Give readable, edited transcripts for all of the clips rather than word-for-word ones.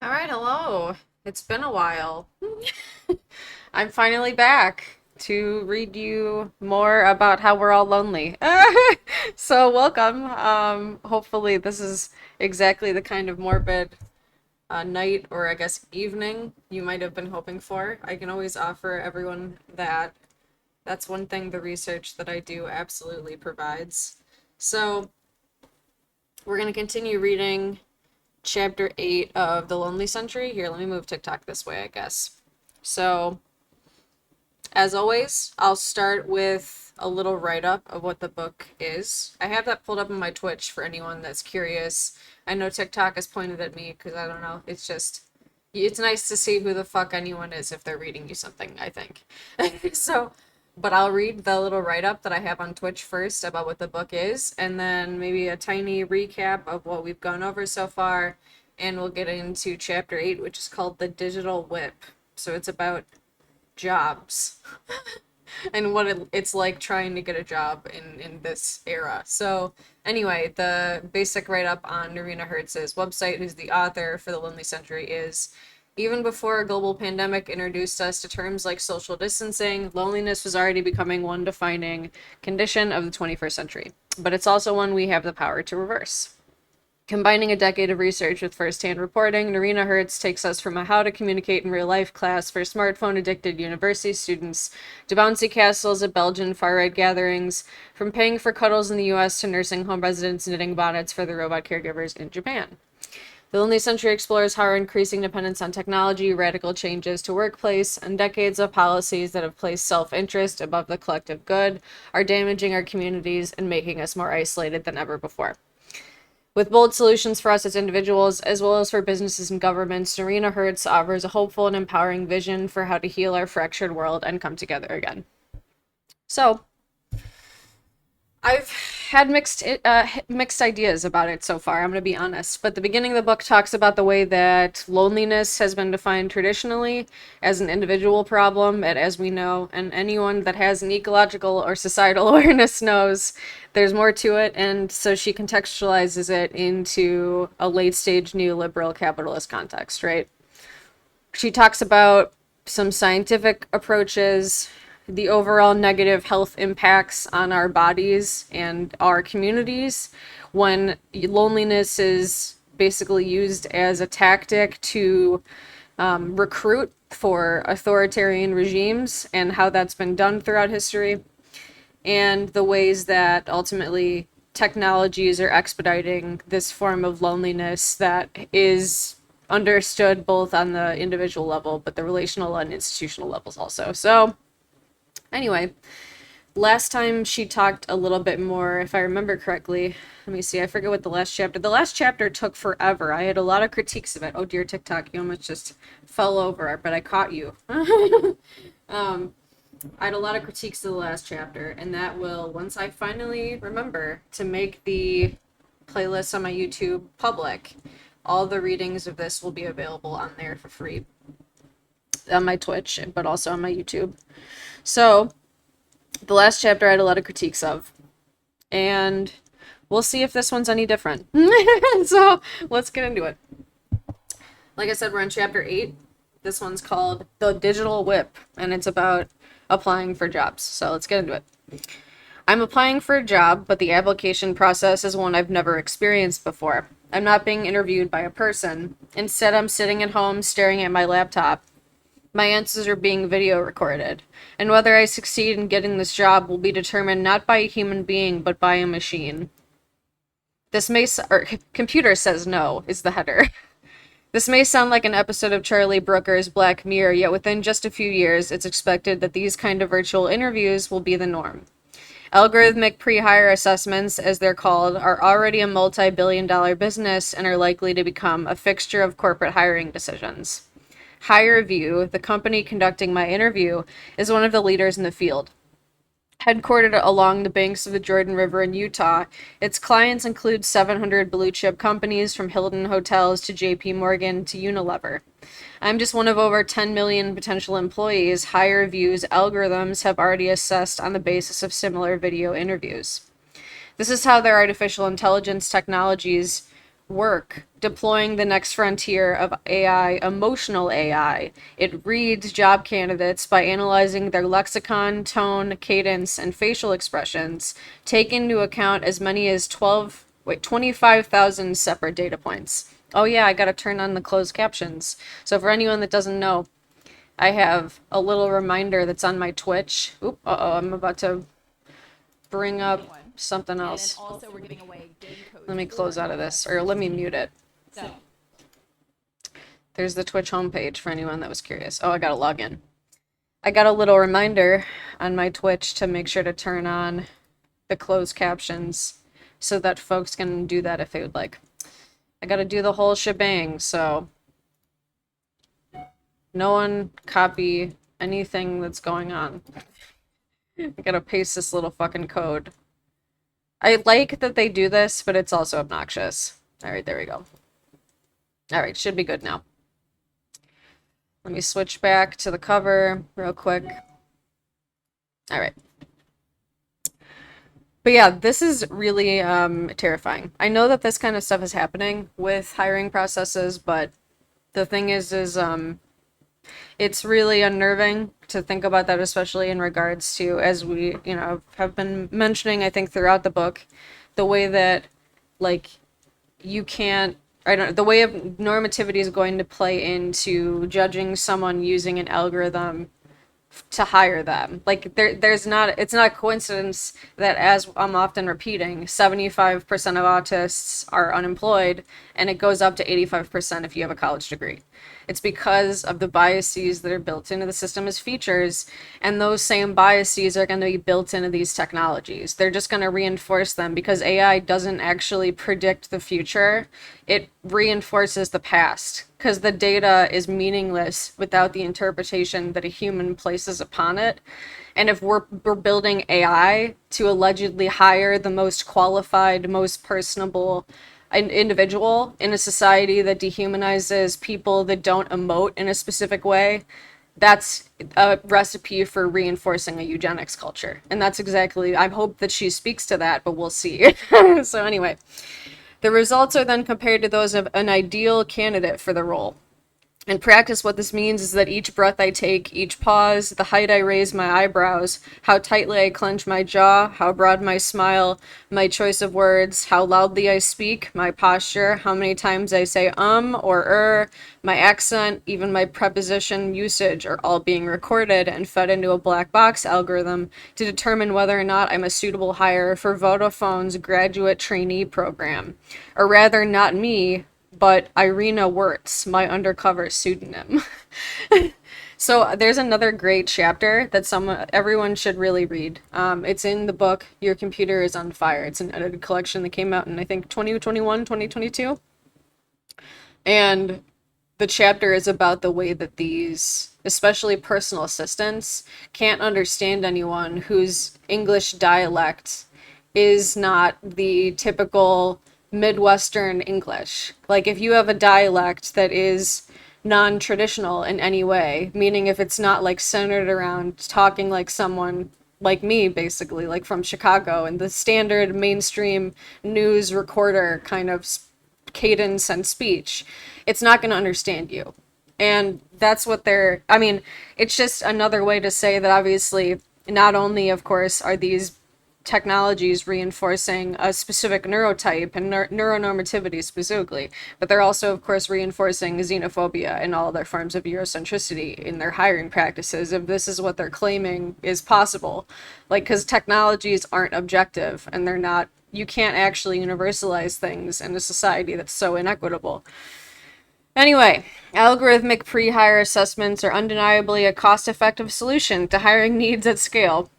All right, hello. It's been a while. I'm finally back to read you more about how we're all lonely. So welcome. Hopefully this is exactly the kind of morbid night or I guess evening you might have been hoping for. I can always offer everyone that. That's one thing the research that I do absolutely provides. So we're going to continue reading chapter 8 of The Lonely Century. Here, let me move TikTok this way, I guess. So, as always, I'll start with a little write up of what the book is. I have that pulled up on my Twitch for anyone that's curious. I know TikTok has pointed at me because I don't know. It's nice to see who the fuck anyone is if they're reading you something, I think. So, but I'll read the little write up that I have on Twitch first about what the book is, and then maybe a tiny recap of what we've gone over so far, and we'll get into chapter 8, which is called The Digital Whip. So it's about jobs and what it's like trying to get a job in this era. So anyway, the basic write-up on Nerina Hertz's website, who's the author for The Lonely Century, is even before a global pandemic introduced us to terms like social distancing, loneliness was already becoming one defining condition of the 21st century. But it's also one we have the power to reverse. Combining a decade of research with first-hand reporting, Nerina Hertz takes us from a how to communicate in real life class for smartphone-addicted university students to bouncy castles at Belgian far-right gatherings, from paying for cuddles in the US to nursing home residents knitting bonnets for the robot caregivers in Japan. The Lonely Century explores how our increasing dependence on technology, radical changes to workplace, and decades of policies that have placed self-interest above the collective good are damaging our communities and making us more isolated than ever before. With bold solutions for us as individuals, as well as for businesses and governments, Nerina Hertz offers a hopeful and empowering vision for how to heal our fractured world and come together again. So, I've had mixed ideas about it so far, I'm going to be honest. But the beginning of the book talks about the way that loneliness has been defined traditionally as an individual problem, and as we know, and anyone that has an ecological or societal awareness knows there's more to it, and so she contextualizes it into a late-stage neoliberal capitalist context, right? She talks about some scientific approaches, the overall negative health impacts on our bodies and our communities when loneliness is basically used as a tactic to recruit for authoritarian regimes, and how that's been done throughout history, and the ways that ultimately technologies are expediting this form of loneliness that is understood both on the individual level but the relational and institutional levels also. So anyway, last time she talked a little bit more, if I remember correctly. Let me see, I forget what the last chapter took forever. I had a lot of critiques of it. Oh dear, TikTok, you almost just fell over, but I caught you. I had a lot of critiques of the last chapter, and that will, once I finally remember to make the playlist on my YouTube public, all the readings of this will be available on there for free on my Twitch, but also on my YouTube. So, the last chapter I had a lot of critiques of, and we'll see if this one's any different. So, let's get into it. Like I said, we're on chapter 8. This one's called The Digital Whip, and it's about applying for jobs. So let's get into it. I'm applying for a job, but the application process is one I've never experienced before. I'm not being interviewed by a person. Instead, I'm sitting at home staring at my laptop. My answers are being video recorded, and whether I succeed in getting this job will be determined not by a human being, but by a machine. Computer says no, is the header. This may sound like an episode of Charlie Brooker's Black Mirror, yet within just a few years, it's expected that these kind of virtual interviews will be the norm. Algorithmic pre-hire assessments, as they're called, are already a multi-billion-dollar business and are likely to become a fixture of corporate hiring decisions. HireVue, the company conducting my interview, is one of the leaders in the field. Headquartered along the banks of the Jordan River in Utah, its clients include 700 blue-chip companies from Hilton Hotels to JP Morgan to Unilever. I'm just one of over 10 million potential employees HireVue's algorithms have already assessed on the basis of similar video interviews. This is how their artificial intelligence technologies work deploying the next frontier of AI, emotional AI. It reads job candidates by analyzing their lexicon, tone, cadence, and facial expressions, take into account as many as 25,000 separate data points. Oh yeah, I gotta turn on the closed captions. So for anyone that doesn't know, I have a little reminder that's on my Twitch. Oop, uh-oh, I'm about to bring up something else. And then also we're giving away game codes. Let me close out of this, or let me mute it. So There's the Twitch homepage for anyone that was curious. Oh, I gotta log in. I got a little reminder on my Twitch to make sure to turn on the closed captions so that folks can do that if they would like. I gotta do the whole shebang, so no one copy anything that's going on. I gotta paste this little fucking code. I like that they do this, but it's also obnoxious. Alright, there we go. Alright, should be good now. Let me switch back to the cover real quick. Alright. But yeah, this is really terrifying. I know that this kind of stuff is happening with hiring processes, but the thing is it's really unnerving to think about that, especially in regards to, as we, have been mentioning, I think, throughout the book, the way that, like, you can't, I don't know, the way of normativity is going to play into judging someone using an algorithm to hire them. Like it's not a coincidence that, as I'm often repeating, 75% of autists are unemployed, and it goes up to 85% if you have a college degree. It's because of the biases that are built into the system as features, and those same biases are going to be built into these technologies. They're just going to reinforce them because AI doesn't actually predict the future. It reinforces the past because the data is meaningless without the interpretation that a human places upon it. And if we're building AI to allegedly hire the most qualified, most personable an individual in a society that dehumanizes people that don't emote in a specific way, that's a recipe for reinforcing a eugenics culture. And that's exactly, I hope that she speaks to that, but we'll see. So anyway, the results are then compared to those of an ideal candidate for the role. In practice, what this means is that each breath I take, each pause, the height I raise my eyebrows, how tightly I clench my jaw, how broad my smile, my choice of words, how loudly I speak, my posture, how many times I say or my accent, even my preposition usage are all being recorded and fed into a black box algorithm to determine whether or not I'm a suitable hire for Vodafone's graduate trainee program. Or rather, not me, but Irina Wirtz, my undercover pseudonym. So there's another great chapter that everyone should really read. It's in the book Your Computer is on Fire. It's an edited collection that came out in, I think, 2021, 2022. And the chapter is about the way that these, especially personal assistants, can't understand anyone whose English dialect is not the typical Midwestern English. Like, if you have a dialect that is non-traditional in any way, meaning if it's not like centered around talking like someone like me, basically, like from Chicago, and the standard mainstream news recorder kind of cadence and speech, it's not going to understand you. And that's what it's just another way to say that obviously not only, of course, are these technologies reinforcing a specific neurotype and neuronormativity specifically, but they're also, of course, reinforcing xenophobia and all their forms of Eurocentricity in their hiring practices, if this is what they're claiming is possible. Like, because technologies aren't objective, and they're not, you can't actually universalize things in a society that's so inequitable. Anyway, algorithmic pre-hire assessments are undeniably a cost-effective solution to hiring needs at scale.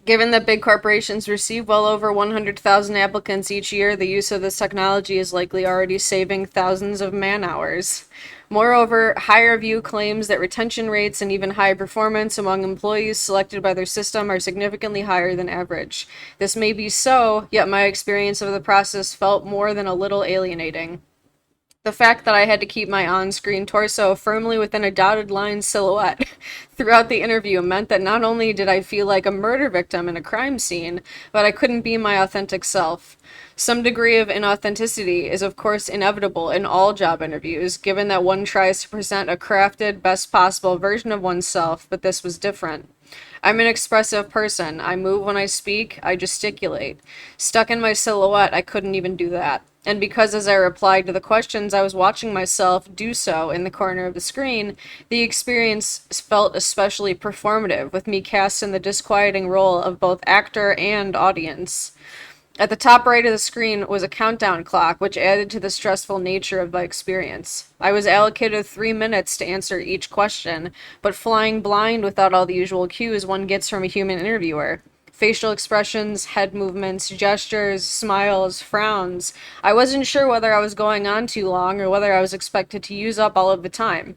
Given that big corporations receive well over 100,000 applicants each year, the use of this technology is likely already saving thousands of man-hours. Moreover, HireVue claims that retention rates and even high performance among employees selected by their system are significantly higher than average. This may be so, yet my experience of the process felt more than a little alienating. The fact that I had to keep my on-screen torso firmly within a dotted line silhouette throughout the interview meant that not only did I feel like a murder victim in a crime scene, but I couldn't be my authentic self. Some degree of inauthenticity is, of course, inevitable in all job interviews, given that one tries to present a crafted, best possible version of oneself, but this was different. I'm an expressive person. I move when I speak, I gesticulate. Stuck in my silhouette, I couldn't even do that. And because as I replied to the questions, I was watching myself do so in the corner of the screen, the experience felt especially performative, with me cast in the disquieting role of both actor and audience. At the top right of the screen was a countdown clock, which added to the stressful nature of the experience. I was allocated 3 minutes to answer each question, but flying blind without all the usual cues one gets from a human interviewer. Facial expressions, head movements, gestures, smiles, frowns. I wasn't sure whether I was going on too long or whether I was expected to use up all of the time.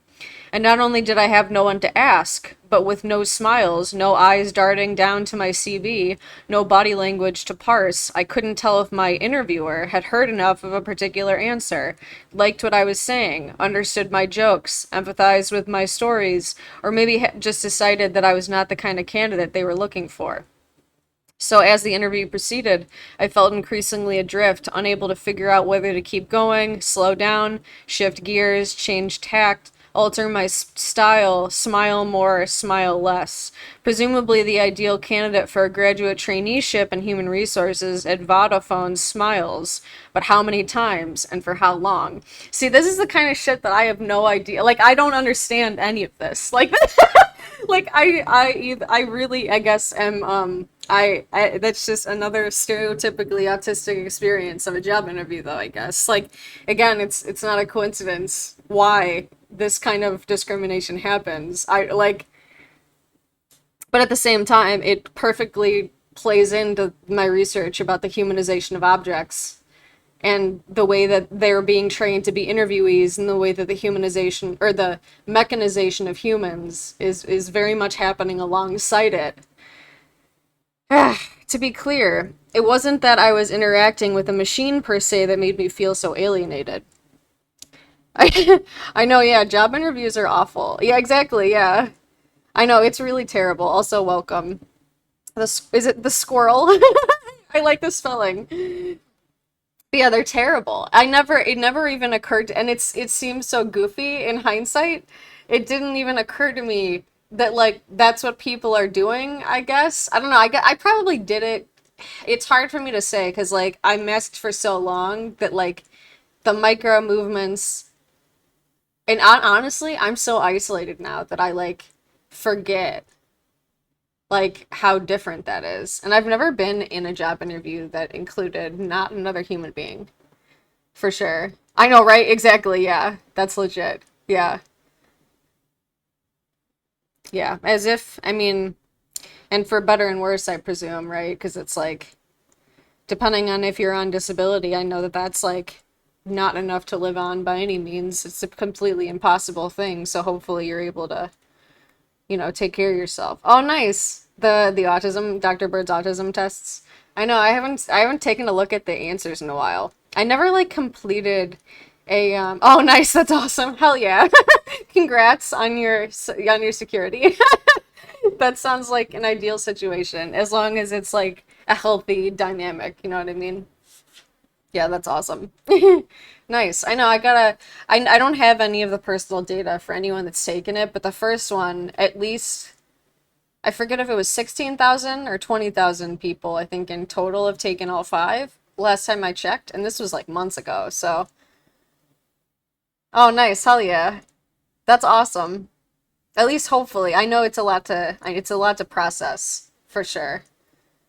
And not only did I have no one to ask, but with no smiles, no eyes darting down to my CV, no body language to parse, I couldn't tell if my interviewer had heard enough of a particular answer, liked what I was saying, understood my jokes, empathized with my stories, or maybe just decided that I was not the kind of candidate they were looking for. So as the interview proceeded, I felt increasingly adrift, unable to figure out whether to keep going, slow down, shift gears, change tact, alter my style, smile more, smile less. Presumably the ideal candidate for a graduate traineeship in human resources at Vodafone smiles, but how many times and for how long? See, this is the kind of shit that I have no idea. Like, I don't understand any of this. Like, like I really, I guess, am I that's just another stereotypically autistic experience of a job interview, though, I guess. Like, again, it's not a coincidence why this kind of discrimination happens. I like, but at the same time, it perfectly plays into my research about the humanization of objects and the way that they're being trained to be interviewees, and the way that the humanization or the mechanization of humans is very much happening alongside it. To be clear, it wasn't that I was interacting with a machine per se that made me feel so alienated. I I know, yeah, job interviews are awful. Yeah, exactly, yeah. I know, it's really terrible. Also, welcome. Is it the squirrel? I like the spelling. But yeah, they're terrible. It never even occurred to, and it seems so goofy in hindsight. It didn't even occur to me that like that's what people are doing, I guess. I don't know. I probably did it. It's hard for me to say because like I masked for so long that like the micro movements, and honestly, I'm so isolated now that I like forget like how different that is. And I've never been in a job interview that included not another human being. For sure. I know, right? Exactly. Yeah. That's legit. Yeah. Yeah. As if, I mean, and for better and worse, I presume, right? Because it's like, depending on if you're on disability, I know that that's like not enough to live on by any means. It's a completely impossible thing. So hopefully you're able to, take care of yourself. Oh, nice. The autism, Dr. Bird's autism tests. I know I haven't taken a look at the answers in a while. I never like completed a oh, nice. That's awesome. Hell yeah. Congrats on your security. That sounds like an ideal situation as long as it's like a healthy dynamic, you know what I mean? Yeah, that's awesome. Nice. I know I don't have any of the personal data for anyone that's taken it, but the first one, at least, I forget if it was 16,000 or 20,000 people, I think in total have taken all five last time I checked, and this was like months ago. So, oh, nice. Hell yeah. That's awesome. At least hopefully. I know it's a lot to process for sure,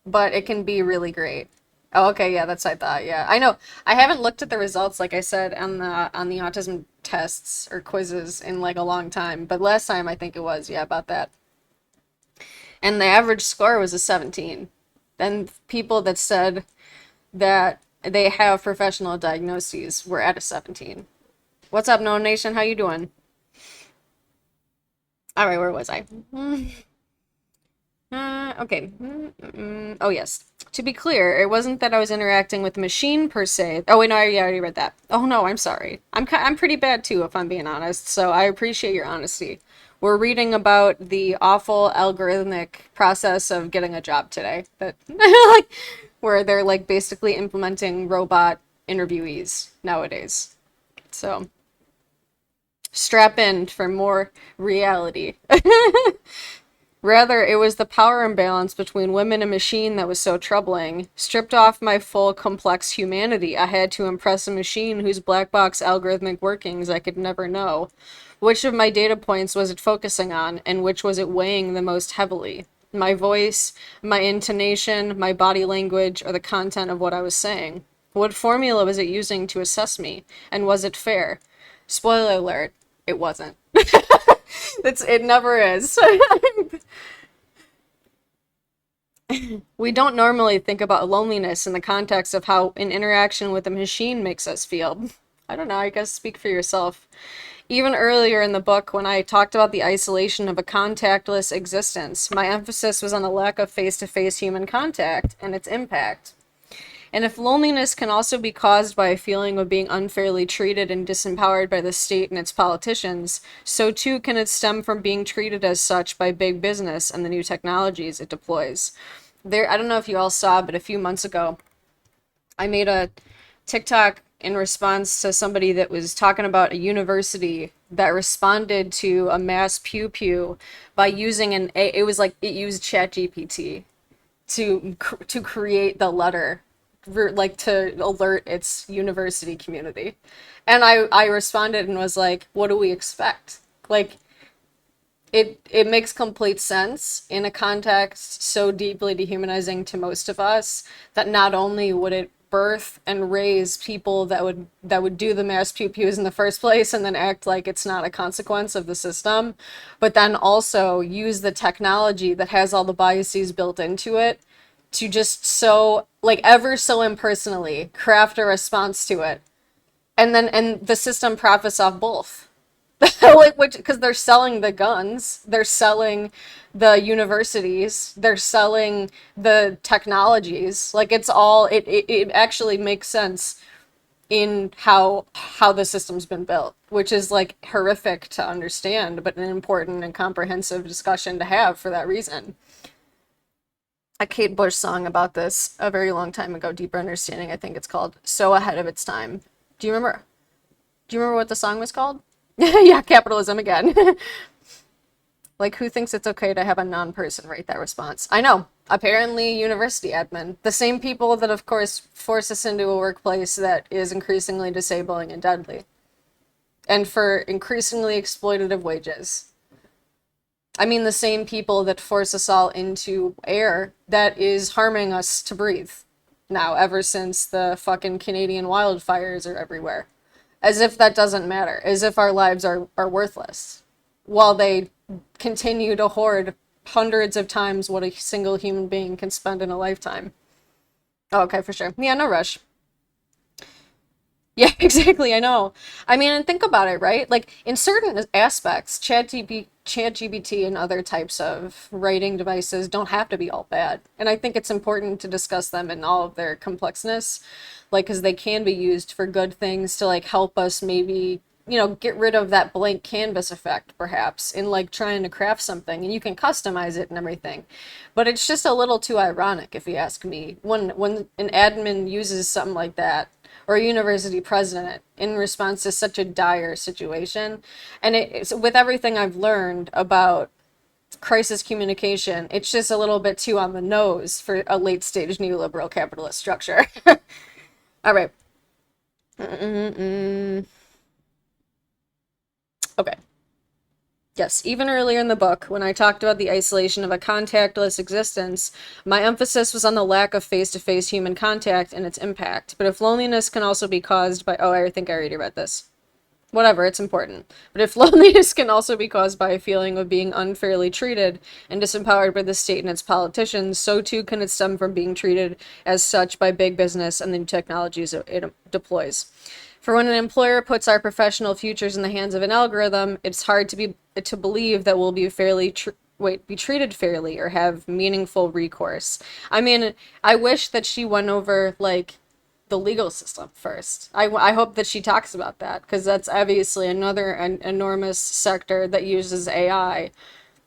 but it can be really great. Oh, okay, yeah, that's what I thought. Yeah, I know. I haven't looked at the results, like I said, on the autism tests or quizzes in like a long time. But last time I think it was, yeah, about that. And the average score was a 17. And people that said that they have professional diagnoses were at a 17. What's up, No Nation? How you doing? All right, where was I? Okay. Oh, yes. To be clear, it wasn't that I was interacting with a machine per se. Oh wait, no, I already read that. Oh no, I'm sorry. I'm pretty bad too, if I'm being honest. So I appreciate your honesty. We're reading about the awful algorithmic process of getting a job today. That like where they're like basically implementing robot interviewees nowadays. So strap in for more reality. Rather, it was the power imbalance between women and machine that was so troubling. Stripped off my full, complex humanity, I had to impress a machine whose black box algorithmic workings I could never know. Which of my data points was it focusing on, and which was it weighing the most heavily? My voice, my intonation, my body language, or the content of what I was saying? What formula was it using to assess me, and was it fair? Spoiler alert, it wasn't. It never is. We don't normally think about loneliness in the context of how an interaction with a machine makes us feel. I don't know, I guess speak for yourself. Even earlier in the book, when I talked about the isolation of a contactless existence, my emphasis was on the lack of face-to-face human contact and its impact. And if loneliness can also be caused by a feeling of being unfairly treated and disempowered by the state and its politicians, so too can it stem from being treated as such by big business and the new technologies it deploys. I don't know if you all saw, but a few months ago, I made a TikTok in response to somebody that was talking about a university that responded to a mass pew pew by using it used ChatGPT to create the letter, like to alert its university community. And I responded and was like, what do we expect? Like, it makes complete sense in a context so deeply dehumanizing to most of us that not only would it birth and raise people that would do the mass pew pews in the first place and then act like it's not a consequence of the system, but then also use the technology that has all the biases built into it to just so, like, ever so impersonally craft a response to it. And the system profits off both. Like, which, because they're selling the guns, they're selling the universities, they're selling the technologies. Like, it actually makes sense in how the system's been built, which is like horrific to understand, but an important and comprehensive discussion to have for that reason. A Kate Bush song about this a very long time ago, Deeper Understanding, I think it's called. So ahead of its time. Do you remember what the song was called? Yeah, capitalism again. Like, who thinks it's okay to have a non-person write that response? I know. Apparently, university admin. The same people that, of course, force us into a workplace that is increasingly disabling and deadly. And for increasingly exploitative wages. I mean, the same people that force us all into air that is harming us to breathe now, ever since the fucking Canadian wildfires are everywhere. As if that doesn't matter. As if our lives are worthless. While they continue to hoard hundreds of times what a single human being can spend in a lifetime. Oh, okay, for sure. Yeah, no rush. Yeah, exactly, I know. I mean, and think about it, right? Like, in certain aspects, ChatGPT and other types of writing devices don't have to be all bad. And I think it's important to discuss them in all of their complexness, like, because they can be used for good things to, like, help us maybe, get rid of that blank canvas effect, perhaps, in, like, trying to craft something. And you can customize it and everything. But it's just a little too ironic, if you ask me, when an admin uses something like that, or a university president, in response to such a dire situation. And it's, with everything I've learned about crisis communication, it's just a little bit too on the nose for a late stage neoliberal capitalist structure. All right. Okay. Yes, even earlier in the book, when I talked about the isolation of a contactless existence, my emphasis was on the lack of face-to-face human contact and its impact. But if loneliness can also be caused by... Oh, I think I already read this. Whatever, it's important. But if loneliness can also be caused by a feeling of being unfairly treated and disempowered by the state and its politicians, so too can it stem from being treated as such by big business and the new technologies it deploys. For when an employer puts our professional futures in the hands of an algorithm, it's hard to believe that we'll be fairly be treated fairly or have meaningful recourse. I mean, I wish that she went over like the legal system first. I hope that she talks about that because that's obviously another enormous sector that uses AI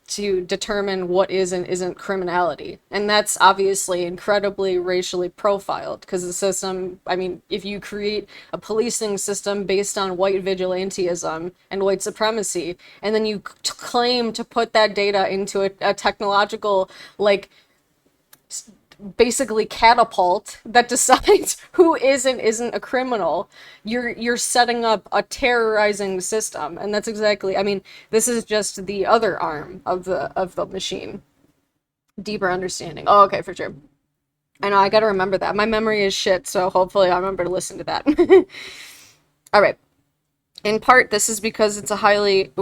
to determine what is and isn't criminality. And that's obviously incredibly racially profiled because the system, I mean, if you create a policing system based on white vigilantism and white supremacy, and then you claim to put that data into a technological, like, basically catapult that decides who is and isn't a criminal, you're setting up a terrorizing system. And that's exactly, I mean, this is just the other arm of the machine. Deeper understanding. Oh, okay, for sure. I know, I gotta remember that. My memory is shit, so hopefully I remember to listen to that. All right. In part, this is because it is highly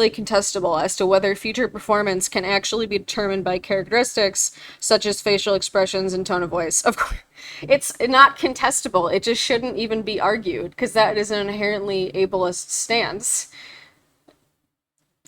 contestable as to whether future performance can actually be determined by characteristics such as facial expressions and tone of voice. Of course, it's not contestable. It just shouldn't even be argued because that is an inherently ableist stance.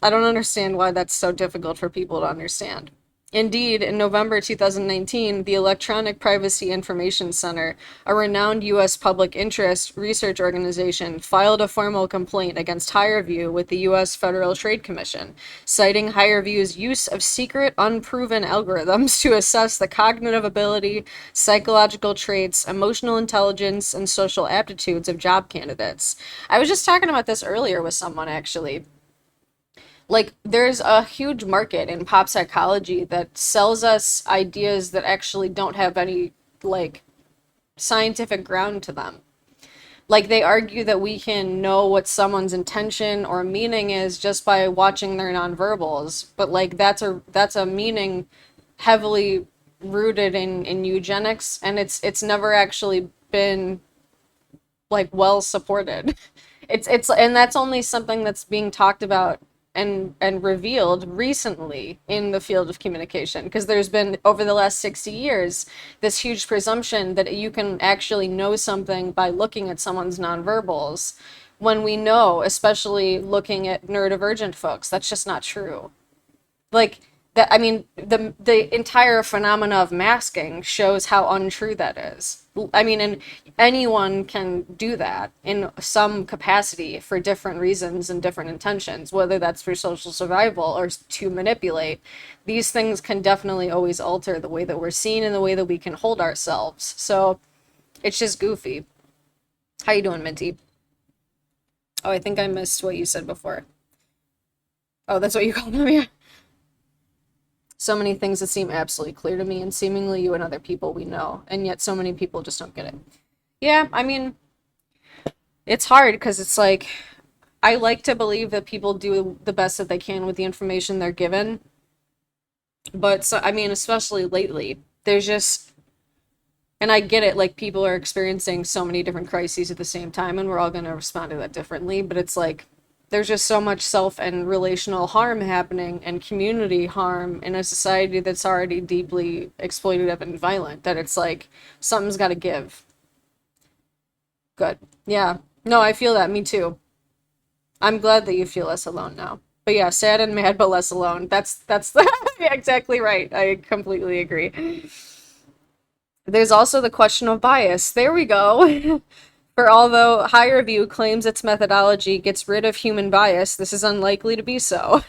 I don't understand why that's so difficult for people to understand. Indeed, in November 2019, the Electronic Privacy Information Center, a renowned U.S. public interest research organization, filed a formal complaint against HireVue with the U.S. Federal Trade Commission, citing HireVue's use of secret, unproven algorithms to assess the cognitive ability, psychological traits, emotional intelligence, and social aptitudes of job candidates. I was just talking about this earlier with someone, actually. Like, there's a huge market in pop psychology that sells us ideas that actually don't have any, like, scientific ground to them. Like, they argue that we can know what someone's intention or meaning is just by watching their nonverbals, but, like, that's a meaning heavily rooted in eugenics, and it's never actually been, like, well supported. And that's only something that's being talked about and revealed recently in the field of communication, because there's been, over the last 60 years, this huge presumption that you can actually know something by looking at someone's nonverbals, when we know, especially looking at neurodivergent folks, that's just not true. Like, that, I mean, the entire phenomena of masking shows how untrue that is. I mean, and anyone can do that in some capacity for different reasons and different intentions, whether that's for social survival or to manipulate. These things can definitely always alter the way that we're seen and the way that we can hold ourselves. So it's just goofy. How you doing, Minty? Oh, I think I missed what you said before. Oh, that's what you called me? So many things that seem absolutely clear to me, and seemingly you and other people we know, and yet so many people just don't get it. Yeah, I mean, it's hard because it's like, I like to believe that people do the best that they can with the information they're given, but so, I mean, especially lately, there's just, and I get it, like, people are experiencing so many different crises at the same time, and we're all going to respond to that differently, but it's like, there's just so much self and relational harm happening and community harm in a society that's already deeply exploitative and violent that it's like, something's got to give. Good. Yeah. No, I feel that. Me too. I'm glad that you feel less alone now. But yeah, sad and mad, but less alone. That's exactly right. I completely agree. There's also the question of bias. There we go. For although HireVue claims its methodology gets rid of human bias, this is unlikely to be so.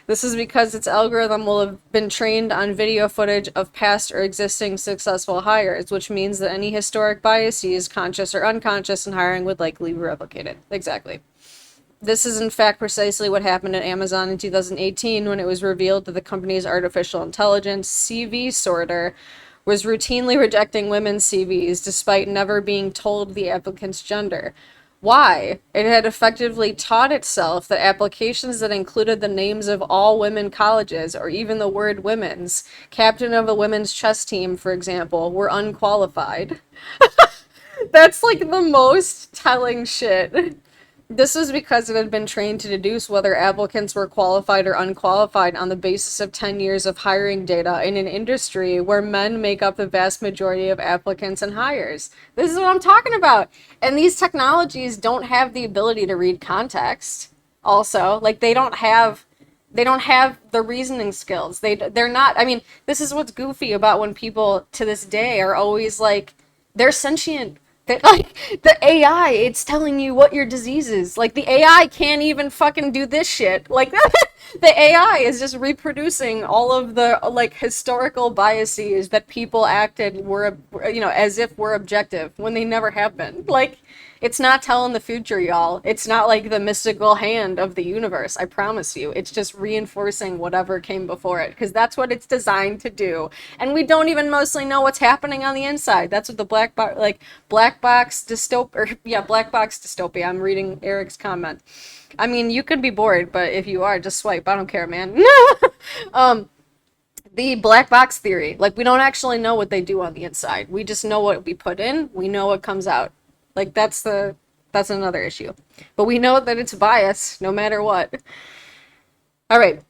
This is because its algorithm will have been trained on video footage of past or existing successful hires, which means that any historic biases, conscious or unconscious, in hiring would likely be replicated. Exactly. This is in fact precisely what happened at Amazon in 2018 when it was revealed that the company's artificial intelligence CV sorter was routinely rejecting women's CVs despite never being told the applicant's gender. Why? It had effectively taught itself that applications that included the names of all women colleges, or even the word women's, captain of a women's chess team, for example, were unqualified. That's like the most telling shit. This was because it had been trained to deduce whether applicants were qualified or unqualified on the basis of 10 years of hiring data in an industry where men make up the vast majority of applicants and hires. This is what I'm talking about. And these technologies don't have the ability to read context. Also, like, they don't have they don't have the reasoning skills. They're not, I mean, this is what's goofy about when people to this day are always like, they're sentient. They, like the AI, it's telling you what your disease is. Like the AI can't even fucking do this shit. Like the AI is just reproducing all of the like historical biases that people acted were, you know, as if were objective when they never have been. Like it's not telling the future, y'all. It's not like the mystical hand of the universe. I promise you. It's just reinforcing whatever came before it because that's what it's designed to do. And we don't even mostly know what's happening on the inside. That's what the black box dystopia, or yeah, black box dystopia. I'm reading Eric's comment. I mean, you could be bored, but if you are, just swipe. I don't care, man. The black box theory. Like, we don't actually know what they do on the inside. We just know what we put in. We know what comes out. Like, that's another issue. But we know that it's bias, no matter what. All right.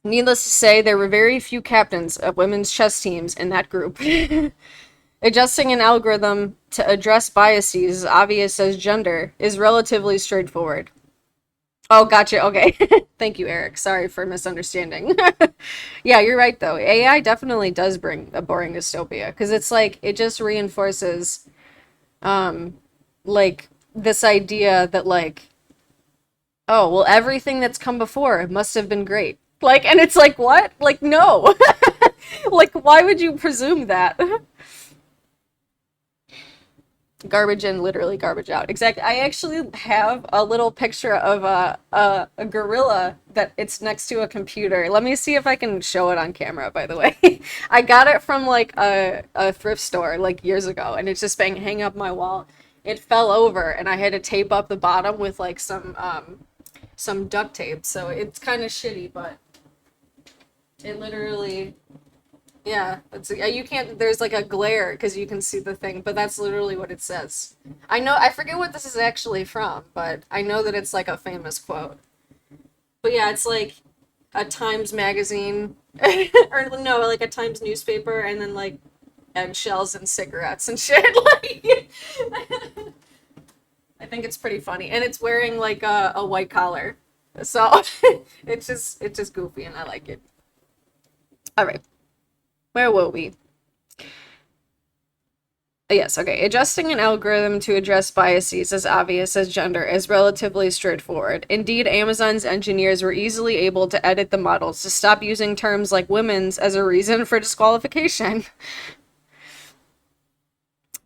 Needless to say, there were very few captains of women's chess teams in that group. Adjusting an algorithm to address biases as obvious as gender is relatively straightforward. Oh, gotcha. Okay. Thank you, Eric. Sorry for misunderstanding. Yeah, you're right, though. AI definitely does bring a boring dystopia because it's like it just reinforces, like this idea that like, oh, well, everything that's come before must have been great. Like, and it's like, what? Like, no. Like, why would you presume that? Garbage in, literally garbage out. Exactly. I actually have a little picture of a gorilla that it's next to a computer. Let me see if I can show it on camera, by the way. I got it from like a thrift store like years ago, and it's just been hanging up my wall. It fell over, and I had to tape up the bottom with like some duct tape. So it's kind of shitty, but it literally, yeah, it's you can't. There's like a glare because you can see the thing, but that's literally what it says. I know I forget what this is actually from, but I know that it's like a famous quote. But yeah, it's like a Times magazine, or no, like a Times newspaper, and then like eggshells and cigarettes and shit. Like, I think it's pretty funny, and it's wearing like a white collar, so it's just goofy, and I like it. All right, where were we? Yes, okay. Adjusting an algorithm to address biases as obvious as gender is relatively straightforward. Indeed, Amazon's engineers were easily able to edit the models to stop using terms like women's as a reason for disqualification.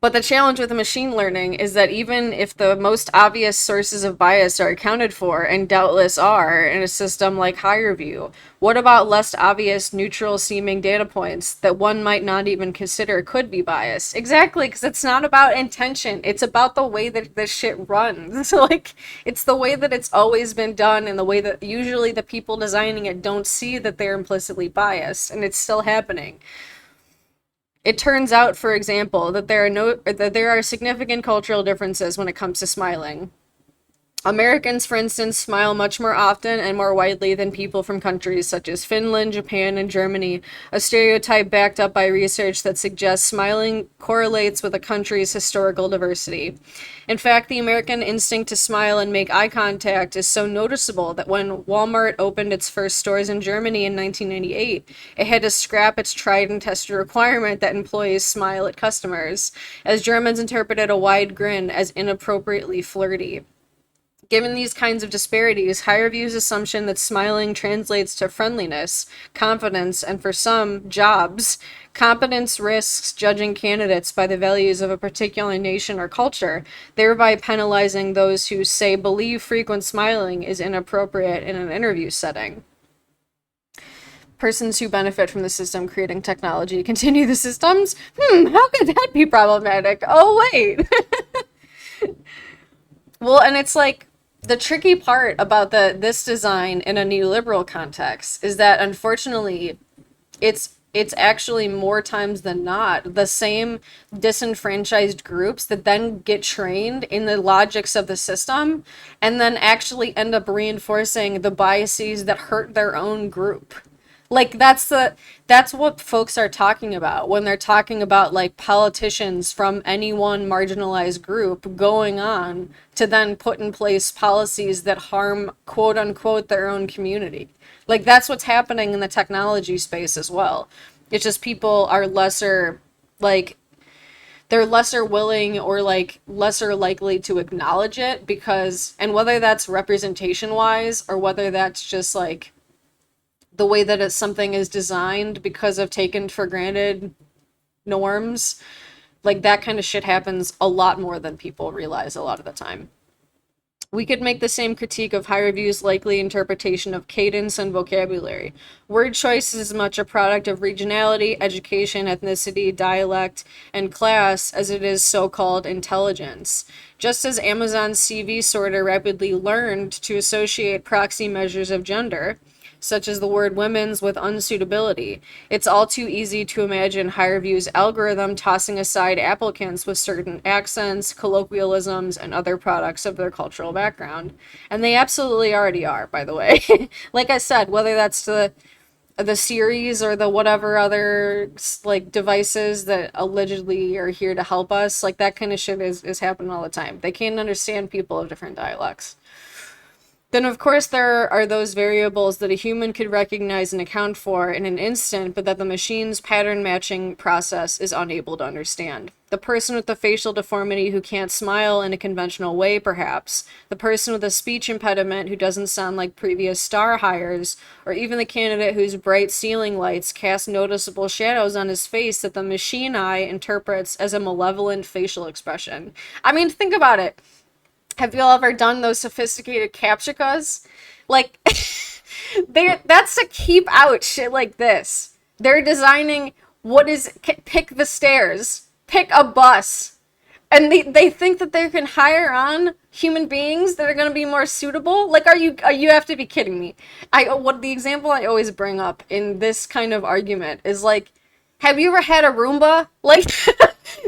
But the challenge with machine learning is that even if the most obvious sources of bias are accounted for, and doubtless are, in a system like HireVue, what about less obvious neutral seeming data points that one might not even consider could be biased? Exactly, because it's not about intention. It's about the way that this shit runs. Like, it's the way that it's always been done, and the way that usually the people designing it don't see that they're implicitly biased, and it's still happening. It turns out, for example, that there are significant cultural differences when it comes to smiling. Americans, for instance, smile much more often and more widely than people from countries such as Finland, Japan, and Germany, a stereotype backed up by research that suggests smiling correlates with a country's historical diversity. In fact, the American instinct to smile and make eye contact is so noticeable that when Walmart opened its first stores in Germany in 1998, it had to scrap its tried and tested requirement that employees smile at customers, as Germans interpreted a wide grin as inappropriately flirty. Given these kinds of disparities, HireVue's assumption that smiling translates to friendliness, confidence, and for some, jobs, competence risks judging candidates by the values of a particular nation or culture, thereby penalizing those who, say, believe frequent smiling is inappropriate in an interview setting. Persons who benefit from the system creating technology continue the systems? How could that be problematic? Oh, wait. Well, and it's like, the tricky part about this design in a neoliberal context is that unfortunately it's actually more times than not the same disenfranchised groups that then get trained in the logics of the system and then actually end up reinforcing the biases that hurt their own group. Like that's what folks are talking about when they're talking about like politicians from any one marginalized group going on to then put in place policies that harm quote unquote their own community. Like that's what's happening in the technology space as well. It's just people are lesser like they're lesser willing or like lesser likely to acknowledge it because and whether that's representation wise or whether that's just like the way that something is designed because of taken for granted norms, like that kind of shit happens a lot more than people realize a lot of the time. We could make the same critique of high reviews' likely interpretation of cadence and vocabulary. Word choice is as much a product of regionality, education, ethnicity, dialect, and class as it is so-called intelligence. Just as Amazon's CV sorter rapidly learned to associate proxy measures of gender, such as the word women's with unsuitability. It's all too easy to imagine HireVue's algorithm tossing aside applicants with certain accents, colloquialisms, and other products of their cultural background. And they absolutely already are, by the way. Like I said, whether that's the series or the whatever other like devices that allegedly are here to help us, like that kind of shit is happening all the time. They can't understand people of different dialects. Then, of course, there are those variables that a human could recognize and account for in an instant, but that the machine's pattern matching process is unable to understand. The person with the facial deformity who can't smile in a conventional way, perhaps. The person with a speech impediment who doesn't sound like previous star hires, or even the candidate whose bright ceiling lights cast noticeable shadows on his face that the machine eye interprets as a malevolent facial expression. I mean, think about it. Have you all ever done those sophisticated captchas? Like, that's to keep out shit like this. They're designing pick the stairs, pick a bus, and they think that they can hire on human beings that are going to be more suitable. Like, you have to be kidding me. What the example I always bring up in this kind of argument is like, have you ever had a Roomba? Like,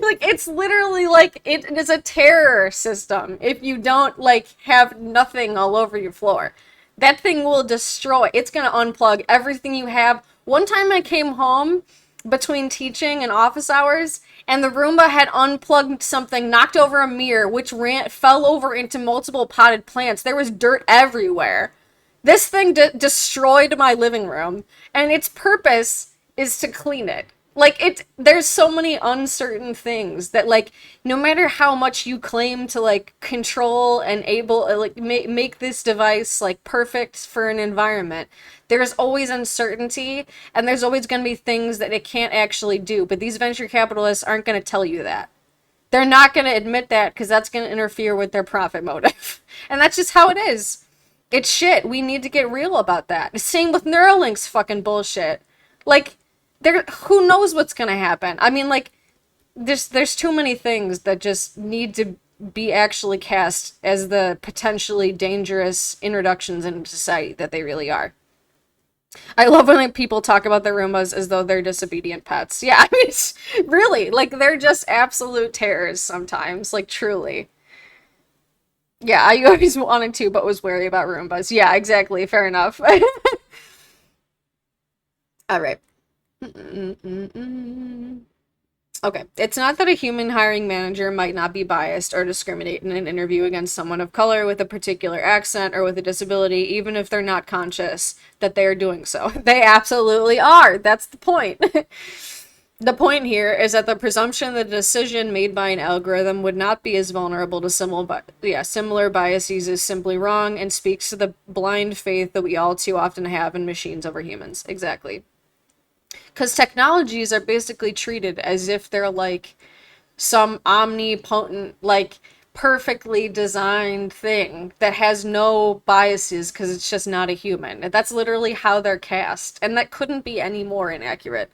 like it's literally like it is a terror system if you don't like have nothing all over your floor. That thing will destroy. It's gonna unplug everything you have. One time I came home between teaching and office hours, and the Roomba had unplugged something, knocked over a mirror, which fell over into multiple potted plants. There was dirt everywhere. This thing destroyed my living room, and its purpose is to clean it. Like there's so many uncertain things that like no matter how much you claim to like control and able like make this device like perfect for an environment, there's always uncertainty and there's always going to be things that it can't actually do. But these venture capitalists aren't going to tell you that. They're not going to admit that because that's going to interfere with their profit motive. And that's just how it is. It's shit. We need to get real about that. Same with Neuralink's fucking bullshit. Like who knows what's gonna happen? I mean, like, there's too many things that just need to be actually cast as the potentially dangerous introductions into society that they really are. I love when like, people talk about their Roombas as though they're disobedient pets. Yeah, I mean, it's really, like, they're just absolute terrors sometimes, like, truly. Yeah, I always wanted to, but was wary about Roombas. Yeah, exactly, fair enough. All right. Okay, it's not that a human hiring manager might not be biased or discriminate in an interview against someone of color with a particular accent or with a disability, even if they're not conscious that they are doing so. They absolutely are. That's the point. The point here is that the presumption that a decision made by an algorithm would not be as vulnerable to similar biases is simply wrong and speaks to the blind faith that we all too often have in machines over humans. Exactly. Because technologies are basically treated as if they're like some omnipotent, like perfectly designed thing that has no biases because it's just not a human. And that's literally how they're cast. And that couldn't be any more inaccurate.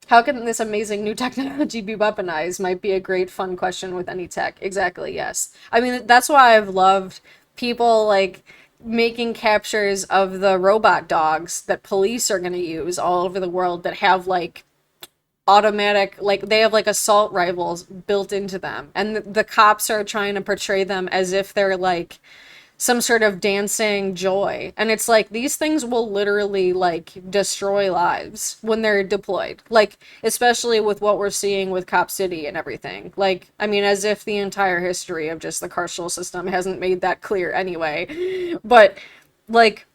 How can this amazing new technology be weaponized? Might be a great fun question with any tech. Exactly, yes. I mean, that's why I've loved people like making captures of the robot dogs that police are going to use all over the world that have like automatic, like they have like assault rifles built into them, and the cops are trying to portray them as if they're like some sort of dancing joy. And it's like these things will literally like destroy lives when they're deployed. Like, especially with what we're seeing with Cop City and everything. Like, I mean, as if the entire history of just the carceral system hasn't made that clear anyway. But like,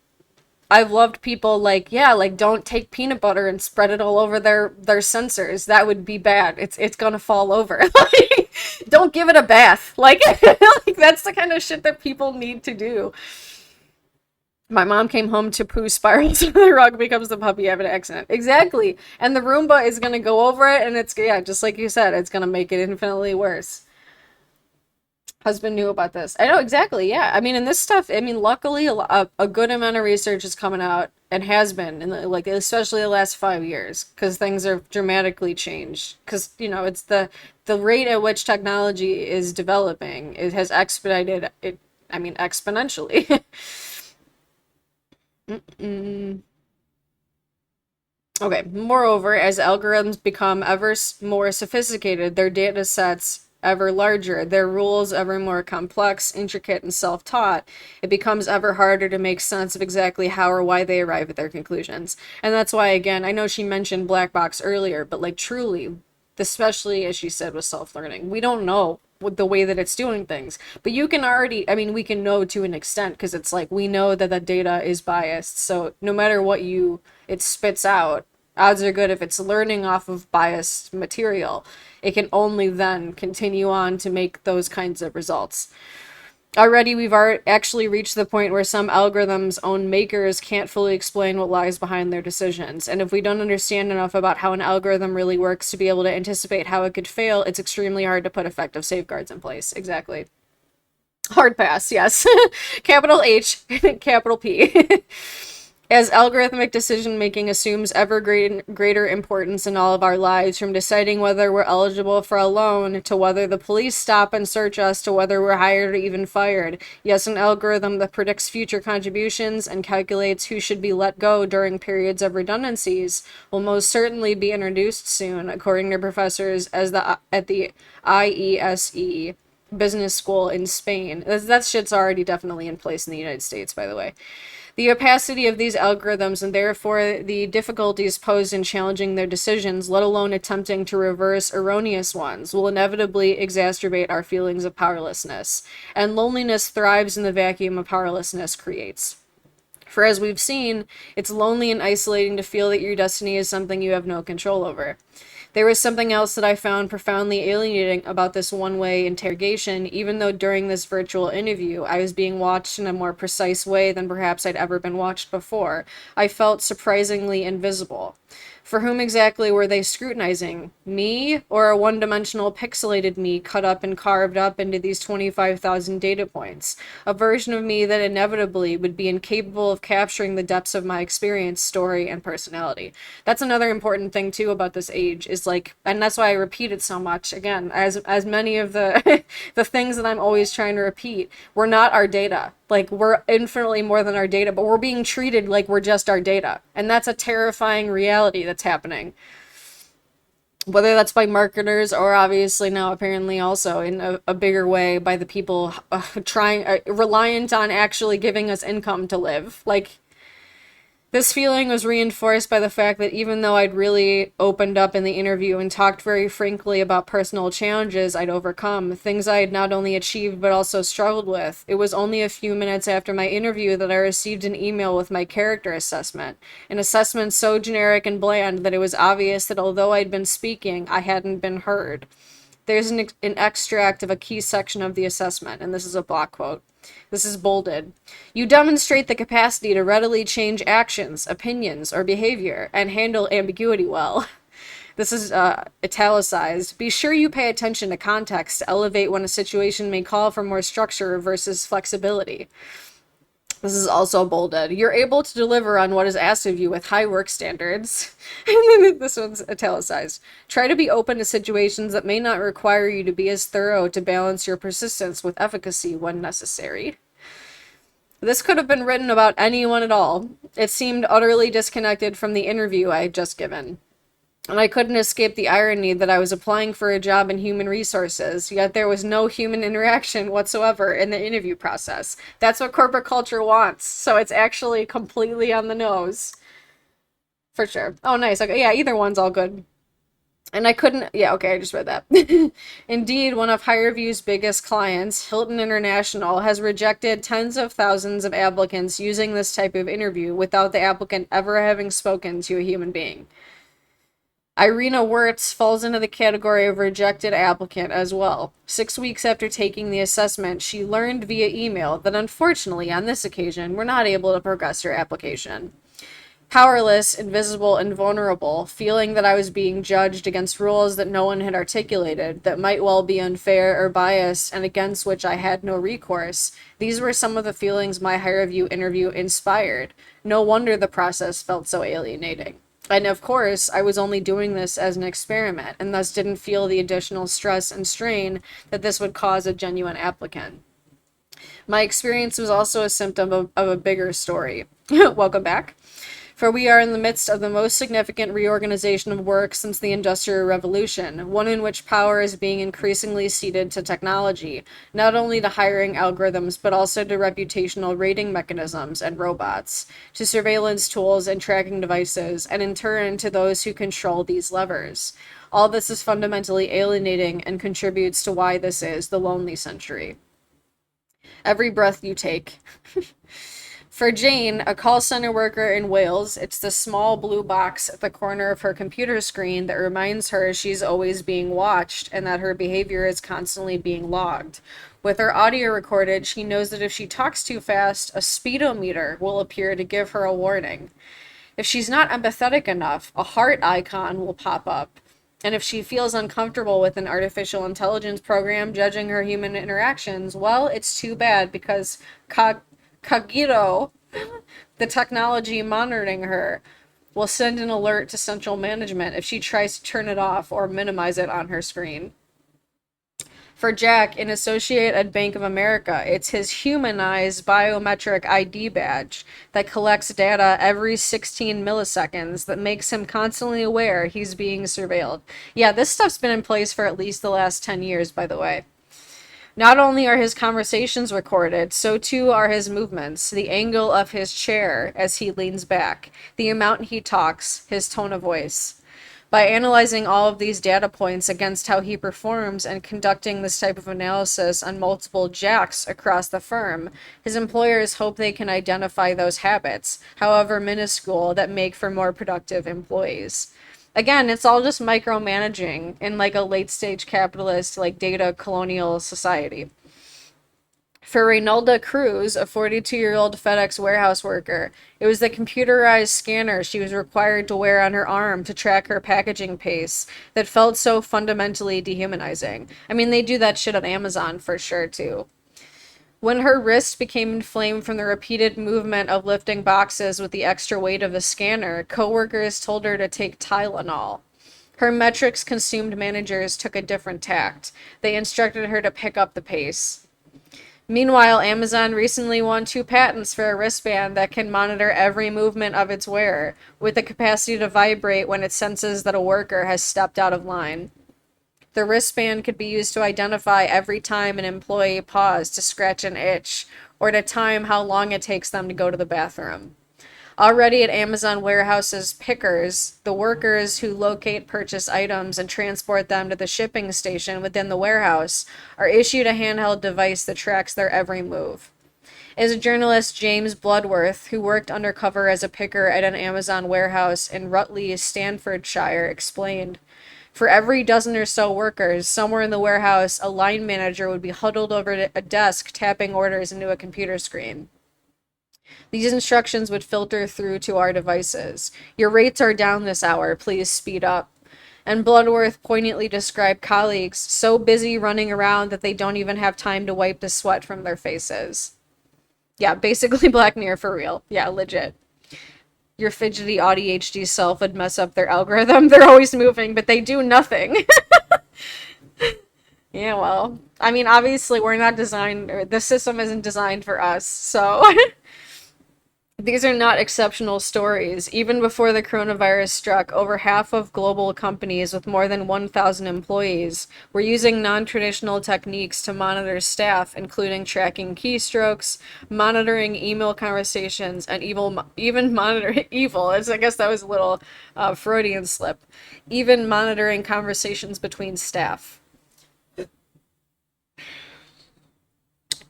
I've loved people like, yeah, like don't take peanut butter and spread it all over their sensors. That would be bad. It's gonna fall over. Like, don't give it a bath. Like, like that's the kind of shit that people need to do. My mom came home to poo spirals and the rug becomes the puppy having an accident. Exactly. And the Roomba is gonna go over it and it's, yeah, just like you said, it's gonna make it infinitely worse. Husband knew about this. I know exactly. Yeah. I mean, in this stuff, I mean, luckily, a good amount of research is coming out and has been in the, like especially the last 5 years because things are dramatically changed. Because it's the rate at which technology is developing. It has expedited it. I mean, exponentially. Mm-mm. Okay. Moreover, as algorithms become ever more sophisticated, their data sets ever larger, their rules ever more complex, intricate, and self-taught, it becomes ever harder to make sense of exactly how or why they arrive at their conclusions. And that's why, again, I know she mentioned black box earlier, but like truly, especially as she said with self-learning, we don't know with the way that it's doing things. But you can already, I mean, we can know to an extent because it's like we know that the data is biased. So no matter what it spits out, odds are good if it's learning off of biased material, it can only then continue on to make those kinds of results. Already, we've actually reached the point where some algorithms' own makers can't fully explain what lies behind their decisions. And if we don't understand enough about how an algorithm really works to be able to anticipate how it could fail, it's extremely hard to put effective safeguards in place. Exactly. Hard pass, yes. Capital H, capital P. As algorithmic decision making assumes ever greater importance in all of our lives, from deciding whether we're eligible for a loan to whether the police stop and search us to whether we're hired or even fired. Yes, an algorithm that predicts future contributions and calculates who should be let go during periods of redundancies will most certainly be introduced soon, according to professors at the IESE business school in Spain. That shit's already definitely in place in the United States, by the way. The opacity of these algorithms and therefore the difficulties posed in challenging their decisions, let alone attempting to reverse erroneous ones, will inevitably exacerbate our feelings of powerlessness. And loneliness thrives in the vacuum of powerlessness creates. For as we've seen, it's lonely and isolating to feel that your destiny is something you have no control over. There was something else that I found profoundly alienating about this one-way interrogation, even though during this virtual interview I was being watched in a more precise way than perhaps I'd ever been watched before. I felt surprisingly invisible. For whom exactly were they scrutinizing? Me, or a one-dimensional pixelated me cut up and carved up into these 25,000 data points? A version of me that inevitably would be incapable of capturing the depths of my experience, story, and personality. That's another important thing, too, about this age, is like, and that's why I repeat it so much, again, as many of the, the things that I'm always trying to repeat, we're not our data. Like, we're infinitely more than our data, but we're being treated like we're just our data. And that's a terrifying reality that's happening. Whether that's by marketers or obviously now apparently also in a bigger way by the people reliant on actually giving us income to live. Like, this feeling was reinforced by the fact that even though I'd really opened up in the interview and talked very frankly about personal challenges I'd overcome, things I had not only achieved but also struggled with, it was only a few minutes after my interview that I received an email with my character assessment. An assessment so generic and bland that it was obvious that although I'd been speaking, I hadn't been heard. There's an extract of a key section of the assessment, and this is a block quote. This is bolded. You demonstrate the capacity to readily change actions, opinions, or behavior, and handle ambiguity well. This is italicized. Be sure you pay attention to context to elevate when a situation may call for more structure versus flexibility. This is also bolded. You're able to deliver on what is asked of you with high work standards. And then this one's italicized. Try to be open to situations that may not require you to be as thorough to balance your persistence with efficacy when necessary. This could have been written about anyone at all. It seemed utterly disconnected from the interview I had just given. And I couldn't escape the irony that I was applying for a job in human resources, yet there was no human interaction whatsoever in the interview process. That's what corporate culture wants, so it's actually completely on the nose. For sure. Oh, nice. Okay, yeah, either one's all good. And I couldn't, yeah, okay, I just read that. Indeed, one of HireVue's biggest clients, Hilton International, has rejected tens of thousands of applicants using this type of interview without the applicant ever having spoken to a human being. Irina Wirtz falls into the category of rejected applicant as well. 6 weeks after taking the assessment, she learned via email that unfortunately, on this occasion, we're not able to progress her application. Powerless, invisible, and vulnerable, feeling that I was being judged against rules that no one had articulated, that might well be unfair or biased, and against which I had no recourse, these were some of the feelings my HireVue interview inspired. No wonder the process felt so alienating. And of course, I was only doing this as an experiment, and thus didn't feel the additional stress and strain that this would cause a genuine applicant. My experience was also a symptom of a bigger story. Welcome back. For we are in the midst of the most significant reorganization of work since the Industrial Revolution, one in which power is being increasingly ceded to technology, not only to hiring algorithms, but also to reputational rating mechanisms and robots, to surveillance tools and tracking devices, and in turn to those who control these levers. All this is fundamentally alienating and contributes to why this is the lonely century. Every breath you take. For Jane, a call center worker in Wales, it's the small blue box at the corner of her computer screen that reminds her she's always being watched and that her behavior is constantly being logged. With her audio recorded, she knows that if she talks too fast, a speedometer will appear to give her a warning. If she's not empathetic enough, a heart icon will pop up. And if she feels uncomfortable with an artificial intelligence program judging her human interactions, well, it's too bad because Cogito, the technology monitoring her, will send an alert to central management if she tries to turn it off or minimize it on her screen. For Jack, an associate at Bank of America, it's his humanized biometric ID badge that collects data every 16 milliseconds that makes him constantly aware he's being surveilled. Yeah, this stuff's been in place for at least the last 10 years, by the way. Not only are his conversations recorded, so too are his movements, the angle of his chair as he leans back, the amount he talks, his tone of voice. By analyzing all of these data points against how he performs and conducting this type of analysis on multiple jacks across the firm, his employers hope they can identify those habits, however minuscule, that make for more productive employees. Again, it's all just micromanaging in like a late stage capitalist, like data colonial society. For Reynolda Cruz, a 42-year-old FedEx warehouse worker, it was the computerized scanner she was required to wear on her arm to track her packaging pace that felt so fundamentally dehumanizing. I mean, they do that shit on Amazon for sure, too. When her wrist became inflamed from the repeated movement of lifting boxes with the extra weight of the scanner, coworkers told her to take Tylenol. Her metrics-consumed managers took a different tact. They instructed her to pick up the pace. Meanwhile, Amazon recently won 2 patents for a wristband that can monitor every movement of its wearer, with the capacity to vibrate when it senses that a worker has stepped out of line. The wristband could be used to identify every time an employee paused to scratch an itch, or to time how long it takes them to go to the bathroom. Already at Amazon warehouses pickers, the workers who locate purchase items and transport them to the shipping station within the warehouse are issued a handheld device that tracks their every move. As a journalist, James Bloodworth, who worked undercover as a picker at an Amazon warehouse in Rutley, Staffordshire, explained, for every dozen or so workers, somewhere in the warehouse, a line manager would be huddled over a desk tapping orders into a computer screen. These instructions would filter through to our devices. Your rates are down this hour. Please speed up. And Bloodworth poignantly described colleagues so busy running around that they don't even have time to wipe the sweat from their faces. Yeah, basically Black Mirror for real. Yeah, legit. Your fidgety ADHD self would mess up their algorithm. They're always moving, but they do nothing. Yeah, well, I mean, obviously we're not designed, or the system isn't designed for us, so These are not exceptional stories. Even before the coronavirus struck, over half of global companies with more than 1,000 employees were using non-traditional techniques to monitor staff, including tracking keystrokes, monitoring email conversations, and even monitoring evil. I guess that was a little Freudian slip. Even monitoring conversations between staff.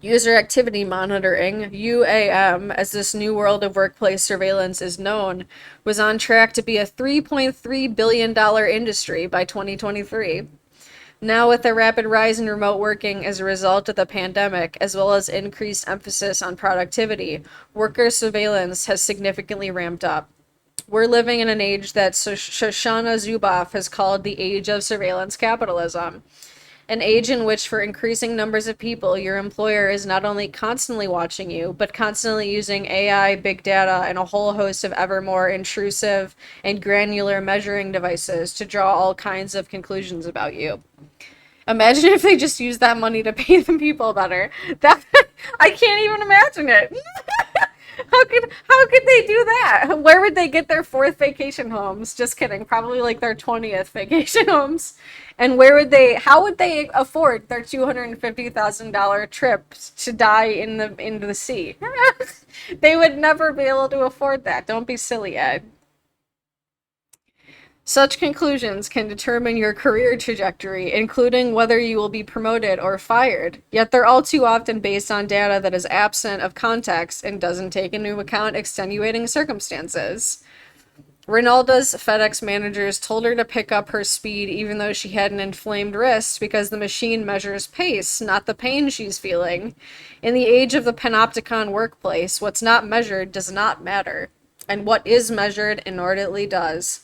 User activity monitoring, UAM, as this new world of workplace surveillance is known, was on track to be a $3.3 billion industry by 2023. Now, with the rapid rise in remote working as a result of the pandemic, as well as increased emphasis on productivity, worker surveillance has significantly ramped up. We're living in an age that Shoshana Zuboff has called the age of surveillance capitalism. An age in which, for increasing numbers of people, your employer is not only constantly watching you, but constantly using AI, big data, and a whole host of ever more intrusive and granular measuring devices to draw all kinds of conclusions about you. Imagine if they just used that money to pay the people better. That I can't even imagine it. How could they do that? Where would they get their fourth vacation homes? Just kidding. Probably like their 20th vacation homes. And how would they afford their $250,000 trip to die into the sea? They would never be able to afford that. Don't be silly, Ed. Such conclusions can determine your career trajectory, including whether you will be promoted or fired, yet they're all too often based on data that is absent of context and doesn't take into account extenuating circumstances. Ronalda's FedEx managers told her to pick up her speed even though she had an inflamed wrist because the machine measures pace, not the pain she's feeling. In the age of the panopticon workplace, what's not measured does not matter, and what is measured inordinately does.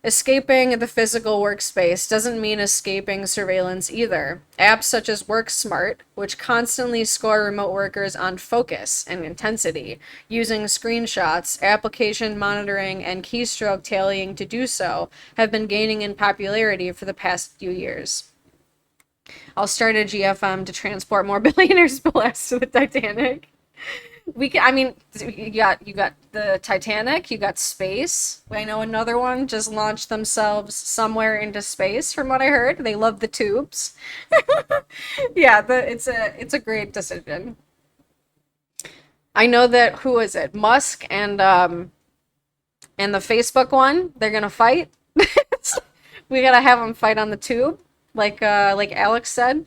Escaping the physical workspace doesn't mean escaping surveillance either. Apps such as WorkSmart, which constantly score remote workers on focus and intensity, using screenshots, application monitoring, and keystroke tallying to do so, have been gaining in popularity for the past few years. I'll start a GFM to transport more billionaires' blasts to the Titanic. You got the Titanic, you got space. I know another one just launched themselves somewhere into space, from what I heard. They love the tubes. Yeah, it's a great decision. I know that who is it? Musk and the Facebook one, they're gonna fight. We gotta have them fight on the tube, like Alex said.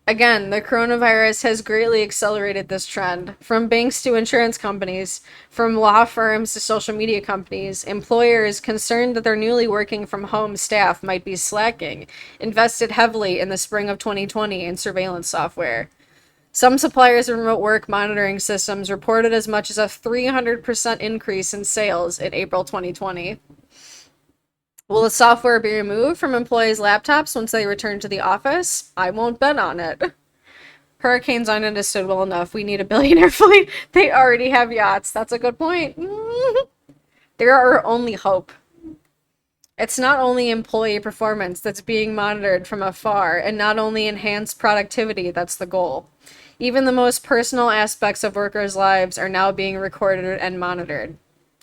Again, the coronavirus has greatly accelerated this trend. From banks to insurance companies, from law firms to social media companies, employers concerned that their newly working from home staff might be slacking, invested heavily in the spring of 2020 in surveillance software. Some suppliers of remote work monitoring systems reported as much as a 300% increase in sales in April 2020. Will the software be removed from employees' laptops once they return to the office? I won't bet on it. Hurricanes aren't understood well enough. We need a billionaire fleet. They already have yachts. That's a good point. They're our only hope. It's not only employee performance that's being monitored from afar, and not only enhanced productivity that's the goal. Even the most personal aspects of workers' lives are now being recorded and monitored.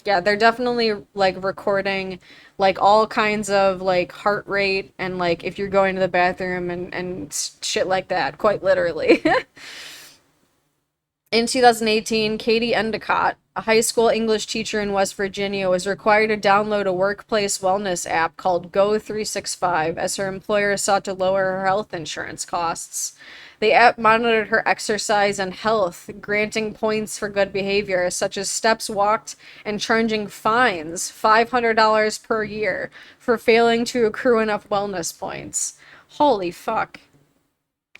Yeah, they're definitely like recording like all kinds of like heart rate and like if you're going to the bathroom and shit like that, quite literally. In 2018, Katie Endicott, a high school English teacher in West Virginia, was required to download a workplace wellness app called Go365 as her employer sought to lower her health insurance costs. The app monitored her exercise and health, granting points for good behavior, such as steps walked, and charging fines, $500 per year, for failing to accrue enough wellness points. Holy fuck.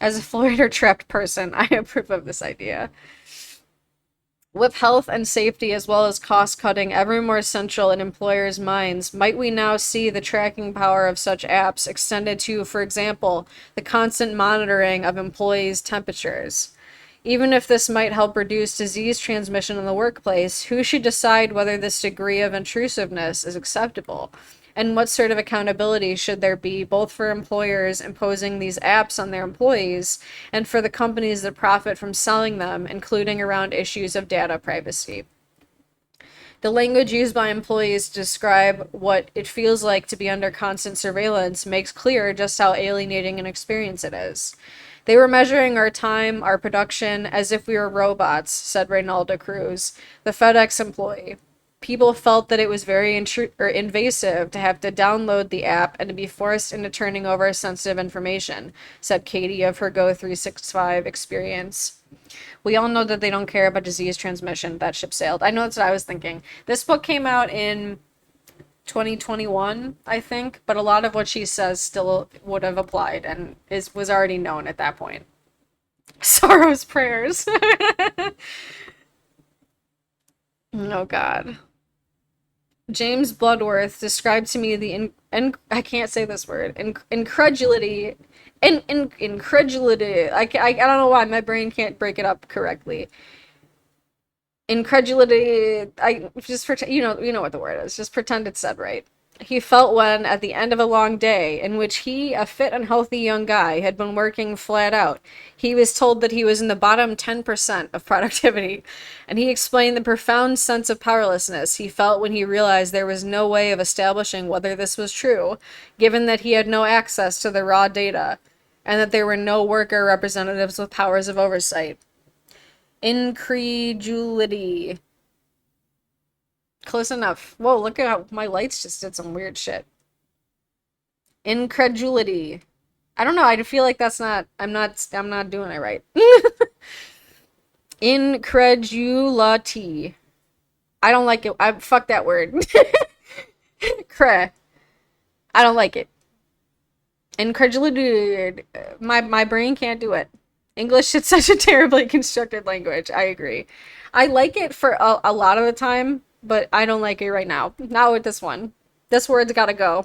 As a Florida-trapped person, I approve of this idea. With health and safety as well as cost cutting ever more central in employers' minds, might we now see the tracking power of such apps extended to, for example, the constant monitoring of employees' temperatures? Even if this might help reduce disease transmission in the workplace, who should decide whether this degree of intrusiveness is acceptable? And what sort of accountability should there be, both for employers imposing these apps on their employees and for the companies that profit from selling them, including around issues of data privacy? The language used by employees to describe what it feels like to be under constant surveillance makes clear just how alienating an experience it is. They were measuring our time, our production, as if we were robots, said Reynalda Cruz, the FedEx employee. People felt that it was very invasive to have to download the app and to be forced into turning over sensitive information, said Katie of her Go365 experience. We all know that they don't care about disease transmission. That ship sailed. I know that's what I was thinking. This book came out in 2021, I think, but a lot of what she says still would have applied and was already known at that point. Sorrow's prayers. Oh God. James Bloodworth described to me the I can't say this word, incredulity, incredulity. I don't know why my brain can't break it up correctly. Incredulity. I just pretend, you know what the word is. Just pretend it's said right. He felt when, at the end of a long day, in which he, a fit and healthy young guy, had been working flat out, he was told that he was in the bottom 10% of productivity, and he explained the profound sense of powerlessness he felt when he realized there was no way of establishing whether this was true, given that he had no access to the raw data, and that there were no worker representatives with powers of oversight. Incredulity. Close enough. Whoa, look at how my lights just did some weird shit. Incredulity. I don't know, I feel like that's not, I'm not doing it right. Incredulity. I don't like it. Fuck that word. Cre. I don't like it. Incredulity. My brain can't do it. English is such a terribly constructed language. I agree. I like it for a lot of the time, but I don't like it right now. Not with this one. This word's gotta go.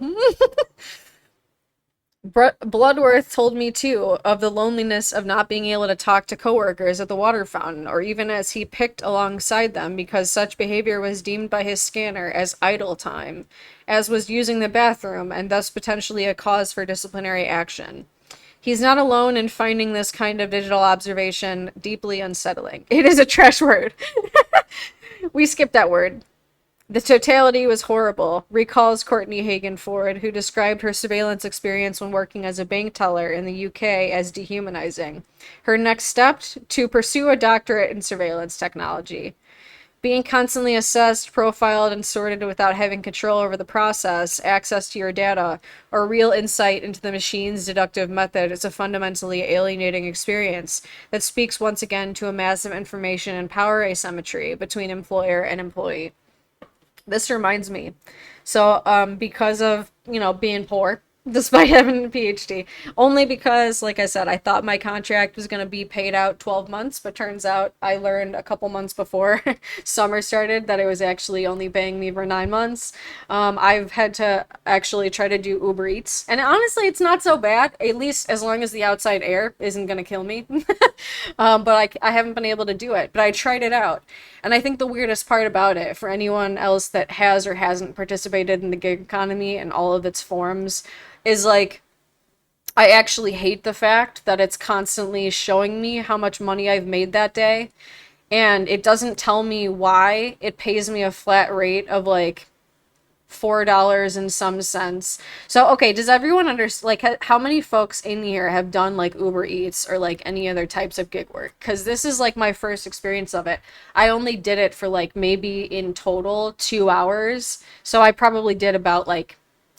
Bloodworth told me too of the loneliness of not being able to talk to coworkers at the water fountain, or even as he picked alongside them, because such behavior was deemed by his scanner as idle time, as was using the bathroom, and thus potentially a cause for disciplinary action. He's not alone in finding this kind of digital observation deeply unsettling. It is a trash word. We skipped that word. The totality was horrible, recalls Courtney Hagen Ford, who described her surveillance experience when working as a bank teller in the UK as dehumanizing. Her next step, to pursue a doctorate in surveillance technology. Being constantly assessed, profiled, and sorted without having control over the process, access to your data, or real insight into the machine's deductive method is a fundamentally alienating experience that speaks once again to a massive information and power asymmetry between employer and employee. This reminds me. So, because of, being poor, despite having a PhD, only because, like I said, I thought my contract was going to be paid out 12 months, but turns out I learned a couple months before summer started that it was actually only paying me for 9 months. I've had to actually try to do Uber Eats, and honestly, it's not so bad, at least as long as the outside air isn't going to kill me. But I haven't been able to do it, but I tried it out. And I think the weirdest part about it, for anyone else that has or hasn't participated in the gig economy and all of its forms, is like, I actually hate the fact that it's constantly showing me how much money I've made that day, and it doesn't tell me why. It pays me a flat rate of like $4 and some cents. So, okay, does everyone understand, like, how many folks in here have done like Uber Eats or like any other types of gig work? Because this is like my first experience of it. I only did it for like maybe in total 2 hours, so I probably did about like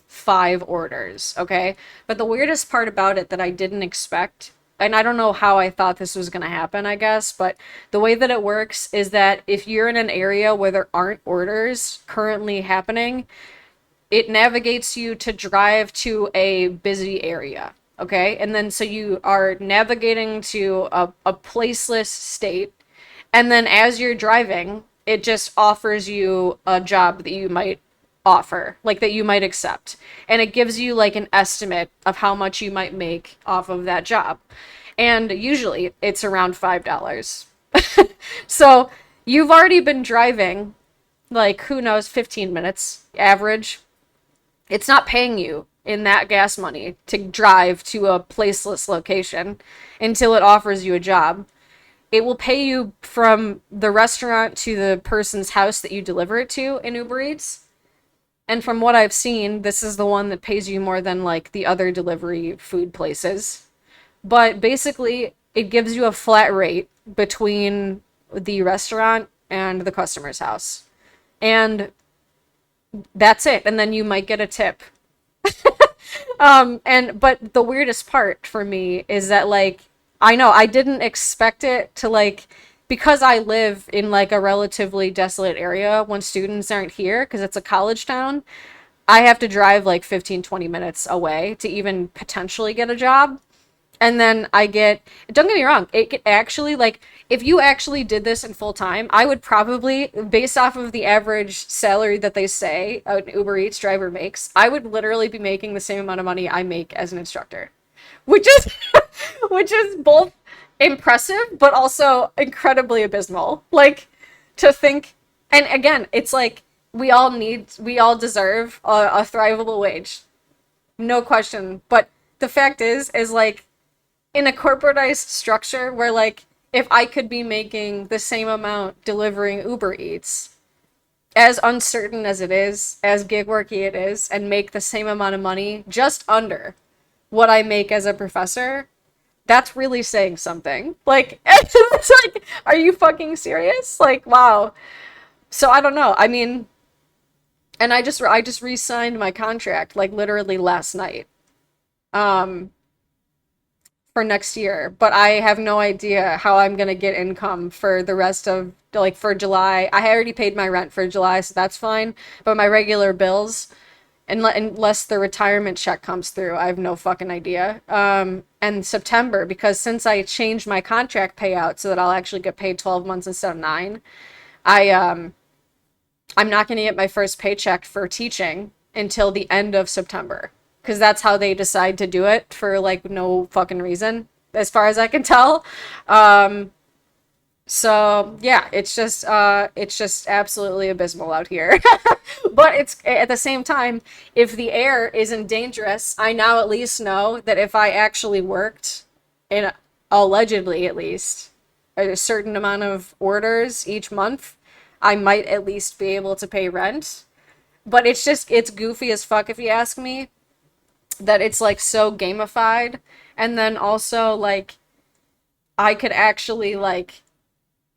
5 orders, okay? But the weirdest part about it that I didn't expect, and I don't know how I thought this was going to happen, I guess, but the way that it works is that if you're in an area where there aren't orders currently happening, it navigates you to drive to a busy area, okay? And then so you are navigating to a placeless state, and then as you're driving, it just offers you a job that you might offer, like that you might accept, and it gives you like an estimate of how much you might make off of that job, and usually it's around $5. So you've already been driving like, who knows, 15 minutes average, It's not paying you in that gas money to drive to a placeless location until it offers you a job. It will pay you from the restaurant to the person's house that you deliver it to in Uber Eats. And from what I've seen, this is the one that pays you more than like the other delivery food places. But basically, it gives you a flat rate between the restaurant and the customer's house. And that's it. And then you might get a tip. But the weirdest part for me is that like I know I didn't expect it to like because I live in like a relatively desolate area when students aren't here because it's a college town. I have to drive like 15, 20 minutes away to even potentially get a job. And then I get, don't get me wrong, it could actually, like, if you actually did this in full time, I would probably, based off of the average salary that they say an Uber Eats driver makes, I would literally be making the same amount of money I make as an instructor, which is, which is both impressive, but also incredibly abysmal. Like, to think, and again, it's like, we all deserve a thrivable wage. No question. But the fact is like, in a corporatized structure where like if I could be making the same amount delivering Uber Eats, as uncertain as it is, as gig worky it is, and make the same amount of money just under what I make as a professor, that's really saying something. Like it's like, are you fucking serious? Like, wow. So I don't know. I mean, and I just re-signed my contract like literally last night. Um for next year, but I have no idea how I'm gonna get income for the rest of like for July. I already paid my rent for July, so that's fine. But my regular bills, unless the retirement check comes through, I have no fucking idea. And September, because since I changed my contract payout so that I'll actually get paid 12 months instead of 9, I'm not gonna get my first paycheck for teaching until the end of September because that's how they decide to do it for like no fucking reason, as far as I can tell. So yeah, it's just absolutely abysmal out here. But it's at the same time, if the air isn't dangerous, I now at least know that if I actually worked in allegedly at least a certain amount of orders each month, I might at least be able to pay rent. But it's goofy as fuck if you ask me that it's like so gamified, and then also like I could actually like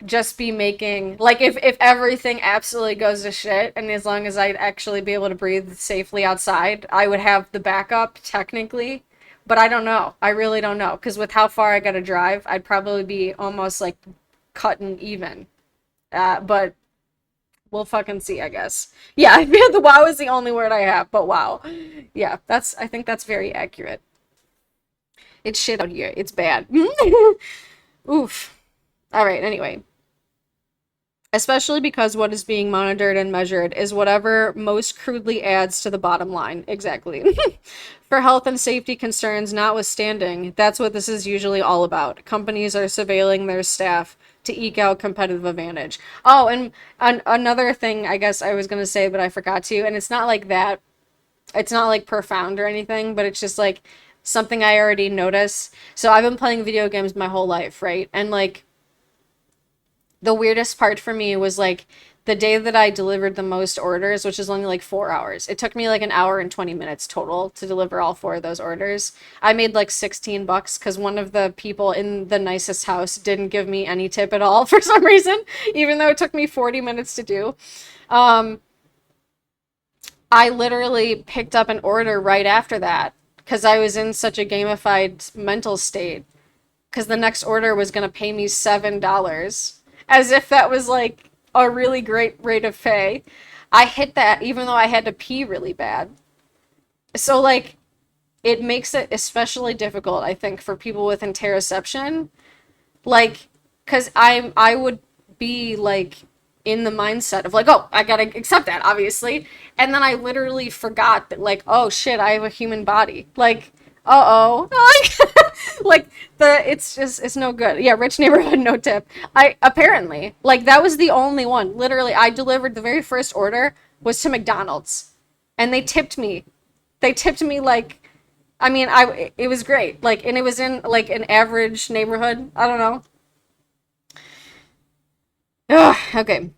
just be making like if everything absolutely goes to shit and as long as I'd actually be able to breathe safely outside, I would have the backup technically. But I don't know. I really don't know because with how far I gotta drive, I'd probably be almost like cutting even. But we'll fucking see, I guess. Yeah, the wow is the only word I have, but wow. Yeah, I think that's very accurate. It's shit out here. It's bad. Oof. All right, anyway. Especially because what is being monitored and measured is whatever most crudely adds to the bottom line. Exactly. For health and safety concerns notwithstanding, that's what this is usually all about. Companies are surveilling their staff to eke out competitive advantage. Oh, and another thing I guess I was going to say, but I forgot to, and it's not like that. It's not like profound or anything, but it's just like something I already notice. So I've been playing video games my whole life, right? And like the weirdest part for me was like the day that I delivered the most orders, which is only like 4 hours. It took me like an hour and 20 minutes total to deliver all 4 of those orders. I made like $16 because one of the people in the nicest house didn't give me any tip at all for some reason, even though it took me 40 minutes to do. I literally picked up an order right after that because I was in such a gamified mental state because the next order was going to pay me $7, as if that was like a really great rate of pay. I hit that even though I had to pee really bad. So like it makes it especially difficult, I think, for people with interoception. Like, cause I would be like in the mindset of like, oh, I gotta accept that, obviously. And then I literally forgot that like, oh shit, I have a human body. Like, uh-oh. Like it's no good. Yeah, rich neighborhood, no tip. I apparently, like that was the only one. Literally, I delivered the very first order was to McDonald's. And they tipped me They tipped me like, I mean, it was great. Like, and it was in like an average neighborhood. I don't know. Ugh, okay.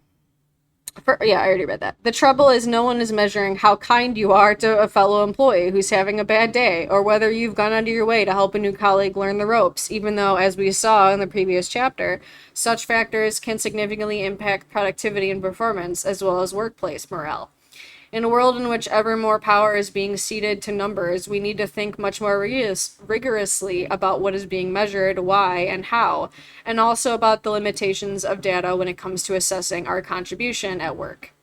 Yeah, I already read that. The trouble is, no one is measuring how kind you are to a fellow employee who's having a bad day, or whether you've gone out of your way to help a new colleague learn the ropes, even though, as we saw in the previous chapter, such factors can significantly impact productivity and performance, as well as workplace morale. In a world in which ever more power is being ceded to numbers, we need to think much more rigorously about what is being measured, why, and how, and also about the limitations of data when it comes to assessing our contribution at work.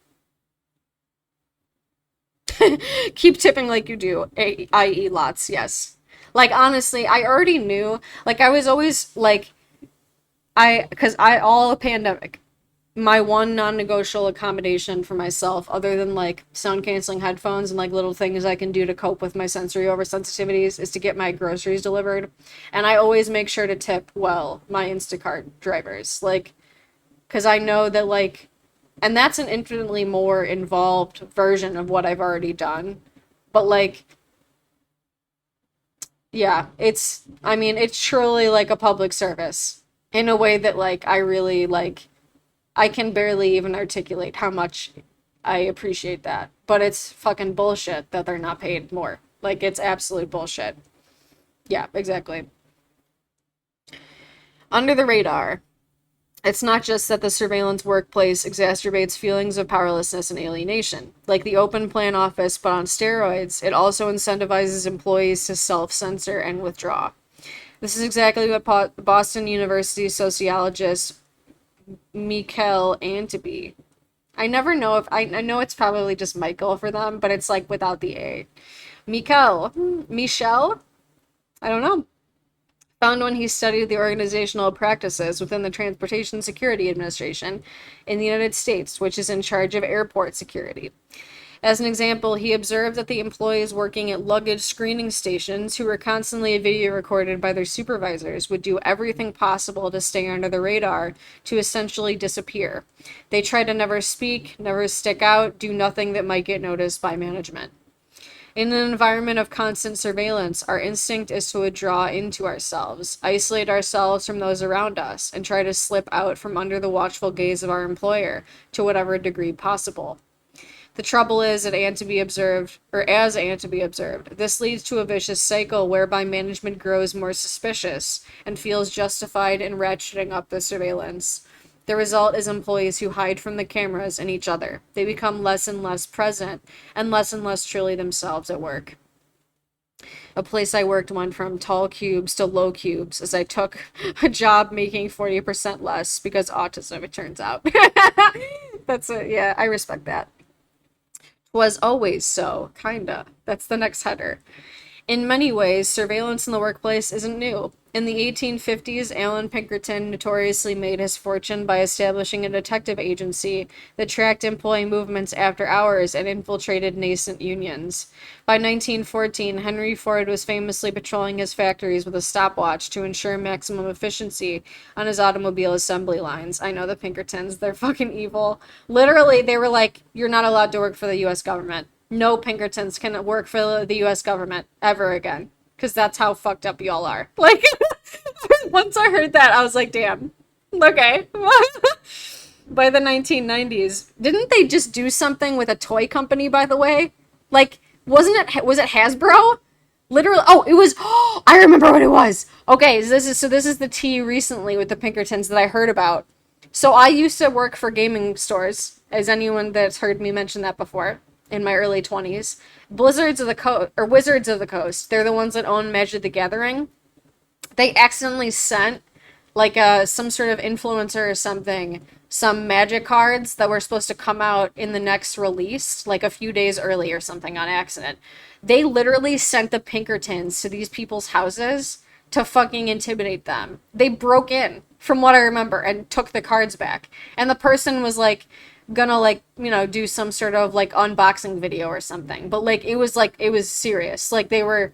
Keep tipping like you do, i.e., lots, yes. Like, honestly, I already knew, like, I was always, like, all pandemic, my one non-negotiable accommodation for myself, other than like sound canceling headphones and like little things I can do to cope with my sensory oversensitivities, is to get my groceries delivered. And I always make sure to tip well my Instacart drivers, like, because I know that, like, and that's an infinitely more involved version of what I've already done, but like, yeah, I mean, it's truly like a public service in a way that, like, I really like. I can barely even articulate how much I appreciate that. But it's fucking bullshit that they're not paid more. Like, it's absolute bullshit. Yeah, exactly. Under the radar, it's not just that the surveillance workplace exacerbates feelings of powerlessness and alienation. Like the open plan office, but on steroids, it also incentivizes employees to self-censor and withdraw. This is exactly what Boston University sociologist Mikel Antby. I never know if I know it's probably just Michael for them, but it's like without the A. Michelle? I don't know. Found when he studied the organizational practices within the Transportation Security Administration in the United States, which is in charge of airport security. As an example, he observed that the employees working at luggage screening stations, who were constantly video recorded by their supervisors, would do everything possible to stay under the radar, to essentially disappear. They try to never speak, never stick out, do nothing that might get noticed by management. In an environment of constant surveillance, our instinct is to withdraw into ourselves, isolate ourselves from those around us, and try to slip out from under the watchful gaze of our employer to whatever degree possible. The trouble is, as Antby observed, this leads to a vicious cycle whereby management grows more suspicious and feels justified in ratcheting up the surveillance. The result is employees who hide from the cameras and each other. They become less and less present and less truly themselves at work. A place I worked went from tall cubes to low cubes as I took a job making 40% less because autism, it turns out. Yeah, I respect that. Was always so, kinda. That's the next header. In many ways, surveillance in the workplace isn't new. In the 1850s, Alan Pinkerton notoriously made his fortune by establishing a detective agency that tracked employee movements after hours and infiltrated nascent unions. By 1914, Henry Ford was famously patrolling his factories with a stopwatch to ensure maximum efficiency on his automobile assembly lines. I know the Pinkertons, they're fucking evil. Literally, they were like, you're not allowed to work for the US government. No Pinkertons can work for the US government ever again. Because that's how fucked up y'all are. Like, once I heard that, I was like, damn. Okay. By the 1990s, didn't they just do something with a toy company, by the way? Like, was it Hasbro? Literally, it was, I remember what it was. Okay, this is the tea recently with the Pinkertons that I heard about. So I used to work for gaming stores, as anyone that's heard me mention that before, in my early 20s. Wizards of the Coast, they're the ones that own Magic the Gathering. They accidentally sent, like, some sort of influencer or something, some Magic cards that were supposed to come out in the next release, like a few days early or something, on accident. They literally sent the Pinkertons to these people's houses to fucking intimidate them. They broke in, from what I remember, and took the cards back. And the person was like, gonna, like, do some sort of like unboxing video or something, but like it was serious. Like they were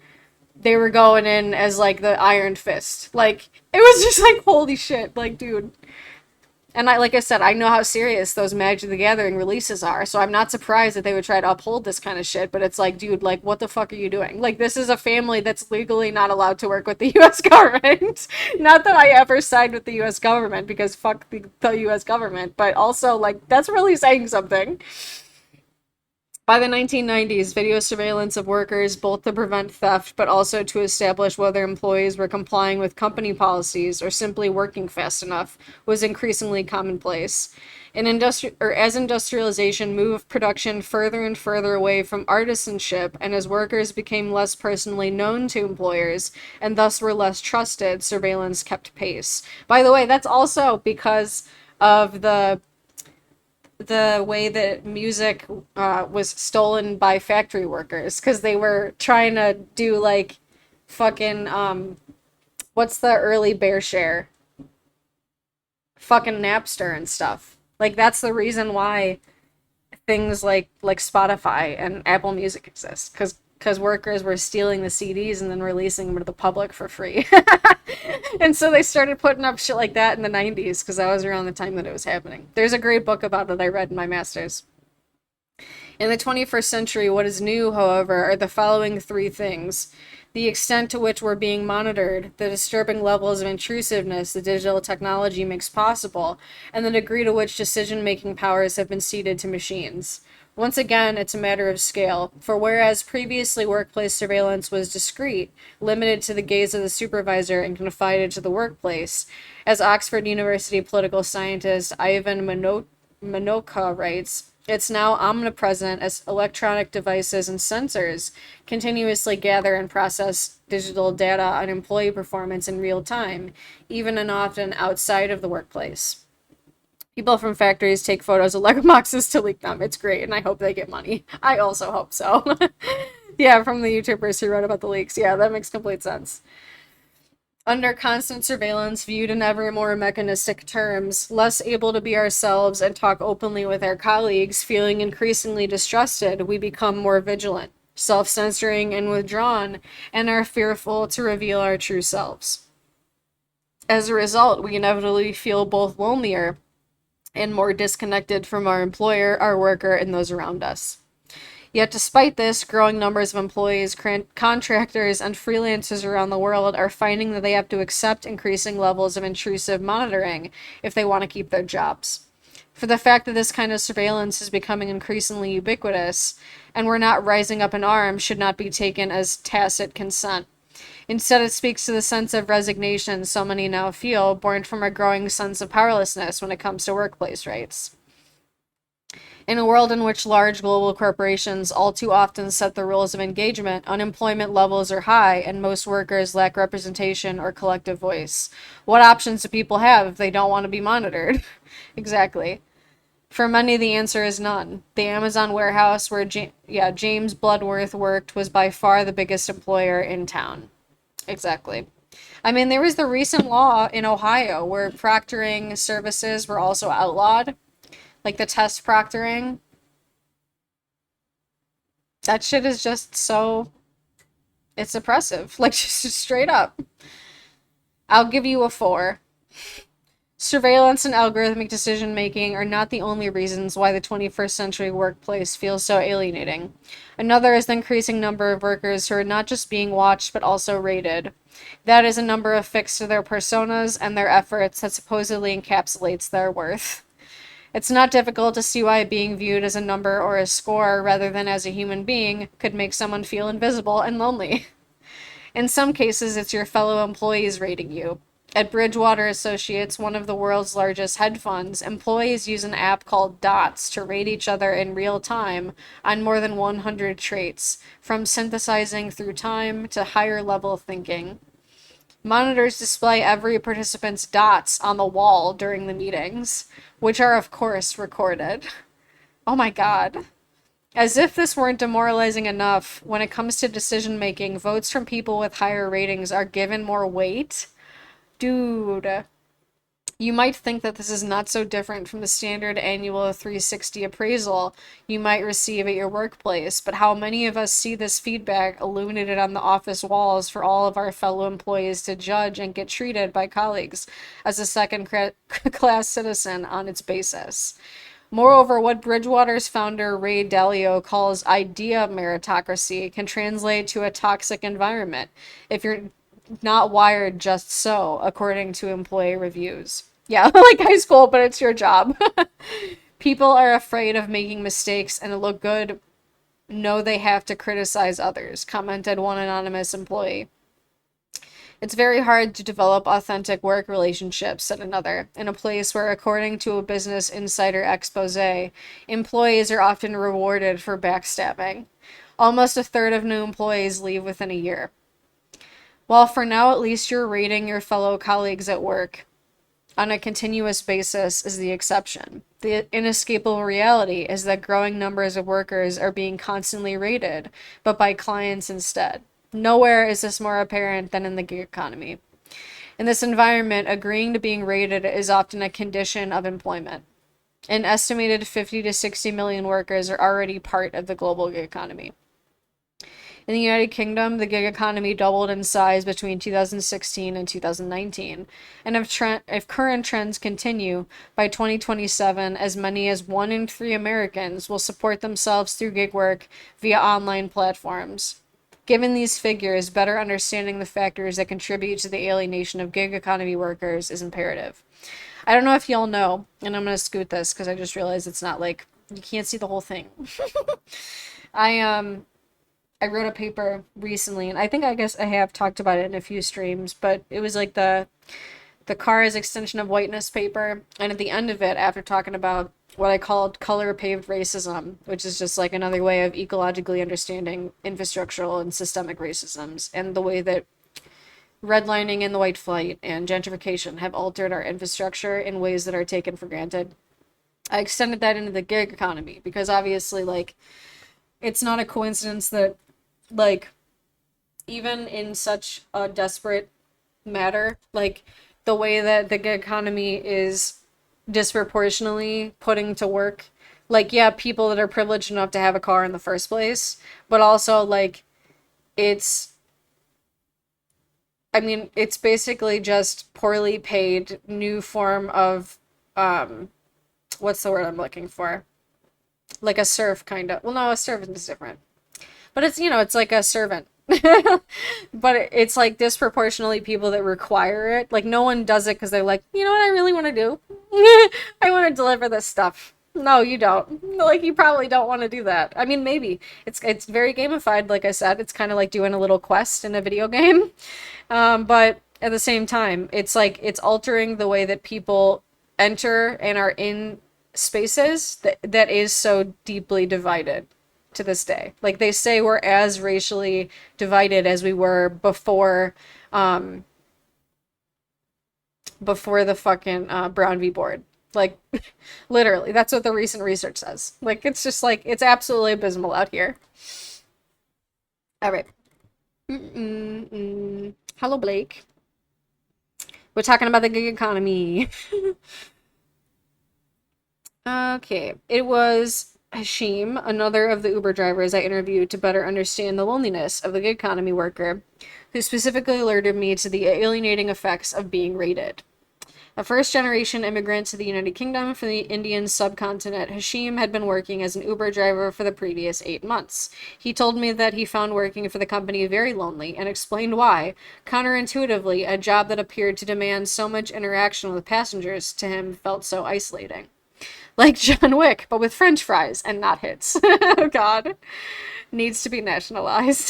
going in as like the Iron Fist. Like it was just like, holy shit, like, dude. And like I said, I know how serious those Magic the Gathering releases are, so I'm not surprised that they would try to uphold this kind of shit. But it's like, dude, like, what the fuck are you doing? Like, this is a family that's legally not allowed to work with the U.S. government. Not that I ever side with the U.S. government, because fuck the U.S. government, but also, like, that's really saying something. By the 1990s, video surveillance of workers, both to prevent theft but also to establish whether employees were complying with company policies or simply working fast enough, was increasingly commonplace. As industrialization moved production further and further away from artisanship, and as workers became less personally known to employers and thus were less trusted, surveillance kept pace. By the way, that's also because of the way that music was stolen by factory workers, because they were trying to do like fucking what's the early bear share, fucking Napster and stuff. Like, that's the reason why things like Spotify and Apple Music exist, because workers were stealing the CDs and then releasing them to the public for free. And so they started putting up shit like that in the 90s, because that was around the time that it was happening. There's a great book about it I read in my master's. In the 21st century, what is new, however, are the following three things: the extent to which we're being monitored, the disturbing levels of intrusiveness the digital technology makes possible, and the degree to which decision-making powers have been ceded to machines. Once again, it's a matter of scale, for whereas previously workplace surveillance was discreet, limited to the gaze of the supervisor, and confided to the workplace, as Oxford University political scientist Ivan Minocha writes, it's now omnipresent as electronic devices and sensors continuously gather and process digital data on employee performance in real time, even and often outside of the workplace. People from factories take photos of Lego boxes to leak them. It's great, and I hope they get money. I also hope so. Yeah, from the YouTubers who wrote about the leaks. Yeah, that makes complete sense. Under constant surveillance, viewed in ever more mechanistic terms, less able to be ourselves and talk openly with our colleagues, feeling increasingly distrusted, we become more vigilant, self-censoring and withdrawn, and are fearful to reveal our true selves. As a result, we inevitably feel both lonelier and more disconnected from our employer, our worker, and those around us. Yet despite this, growing numbers of employees, contractors, and freelancers around the world are finding that they have to accept increasing levels of intrusive monitoring if they want to keep their jobs. For the fact that this kind of surveillance is becoming increasingly ubiquitous, and we're not rising up in arms, should not be taken as tacit consent. Instead, it speaks to the sense of resignation so many now feel, born from a growing sense of powerlessness when it comes to workplace rights. In a world in which large global corporations all too often set the rules of engagement, unemployment levels are high, and most workers lack representation or collective voice. What options do people have if they don't want to be monitored? Exactly. For many, the answer is none. The Amazon warehouse where James Bloodworth worked was by far the biggest employer in town. Exactly. I mean, there was the recent law in Ohio where proctoring services were also outlawed, like the test proctoring. That shit is just so, it's oppressive, like just straight up. I'll give you a 4. Surveillance and algorithmic decision making are not the only reasons why the 21st century workplace feels so alienating. Another is the increasing number of workers who are not just being watched but also rated. That is a number affixed to their personas and their efforts that supposedly encapsulates their worth. It's not difficult to see why being viewed as a number or a score rather than as a human being could make someone feel invisible and lonely. In some cases, it's your fellow employees rating you. At Bridgewater Associates, one of the world's largest hedge funds, employees use an app called Dots to rate each other in real time on more than 100 traits, from synthesizing through time to higher level thinking. Monitors display every participant's dots on the wall during the meetings, which are, of course, recorded. Oh my god. As if this weren't demoralizing enough, when it comes to decision making, votes from people with higher ratings are given more weight. Dude. You might think that this is not so different from the standard annual 360 appraisal you might receive at your workplace, but how many of us see this feedback illuminated on the office walls for all of our fellow employees to judge and get treated by colleagues as a class citizen on its basis? Moreover, what Bridgewater's founder Ray Dalio calls idea meritocracy can translate to a toxic environment if you're not wired just so, according to employee reviews. Yeah, like high school, but it's your job. People are afraid of making mistakes and to look good know they have to criticize others, commented one anonymous employee. It's very hard to develop authentic work relationships, said another, in a place where, according to a Business Insider expose, employees are often rewarded for backstabbing. Almost a third of new employees leave within a year. While for now at least you're rating your fellow colleagues at work on a continuous basis is the exception. The inescapable reality is that growing numbers of workers are being constantly rated, but by clients instead. Nowhere is this more apparent than in the gig economy. In this environment, agreeing to being rated is often a condition of employment. An estimated 50 to 60 million workers are already part of the global gig economy. In the United Kingdom, the gig economy doubled in size between 2016 and 2019, and if current trends continue, by 2027, as many as 1 in 3 Americans will support themselves through gig work via online platforms. Given these figures, better understanding the factors that contribute to the alienation of gig economy workers is imperative. I don't know if y'all know, and I'm going to scoot this because I just realized it's not like, you can't see the whole thing. I wrote a paper recently, and I guess I have talked about it in a few streams, but it was like the car is extension of whiteness paper, and at the end of it, after talking about what I called color paved racism, which is just like another way of ecologically understanding infrastructural and systemic racisms, and the way that redlining and the white flight and gentrification have altered our infrastructure in ways that are taken for granted. I extended that into the gig economy because obviously, like, it's not a coincidence that, like, even in such a desperate matter, like, the way that the gig economy is disproportionately putting to work, like, yeah, people that are privileged enough to have a car in the first place, but also, like, it's, I mean, it's basically just poorly paid new form of, what's the word I'm looking for? Like a serf, kind of. Well, no, a servant is different. But it's, it's like a servant. But it's like disproportionately people that require it. Like, no one does it because they're like, you know what I really want to do? I want to deliver this stuff. No, you don't. Like, you probably don't want to do that. I mean, maybe. It's very gamified, like I said. It's kind of like doing a little quest in a video game. But at the same time, it's like, it's altering the way that people enter and are in spaces that is so deeply divided to this day. Like, they say we're as racially divided as we were before the fucking Brown v. Board. Like, literally, that's what the recent research says. Like, it's just like, it's absolutely abysmal out here. All right. Hello, Blake. We're talking about the gig economy. Okay, it was Hashim, another of the Uber drivers I interviewed to better understand the loneliness of the gig economy worker, who specifically alerted me to the alienating effects of being rated. A first-generation immigrant to the United Kingdom from the Indian subcontinent, Hashim had been working as an Uber driver for the previous 8 months. He told me that he found working for the company very lonely and explained why, counterintuitively, a job that appeared to demand so much interaction with passengers to him felt so isolating. Like John Wick, but with French fries and not hits. Oh, God. Needs to be nationalized.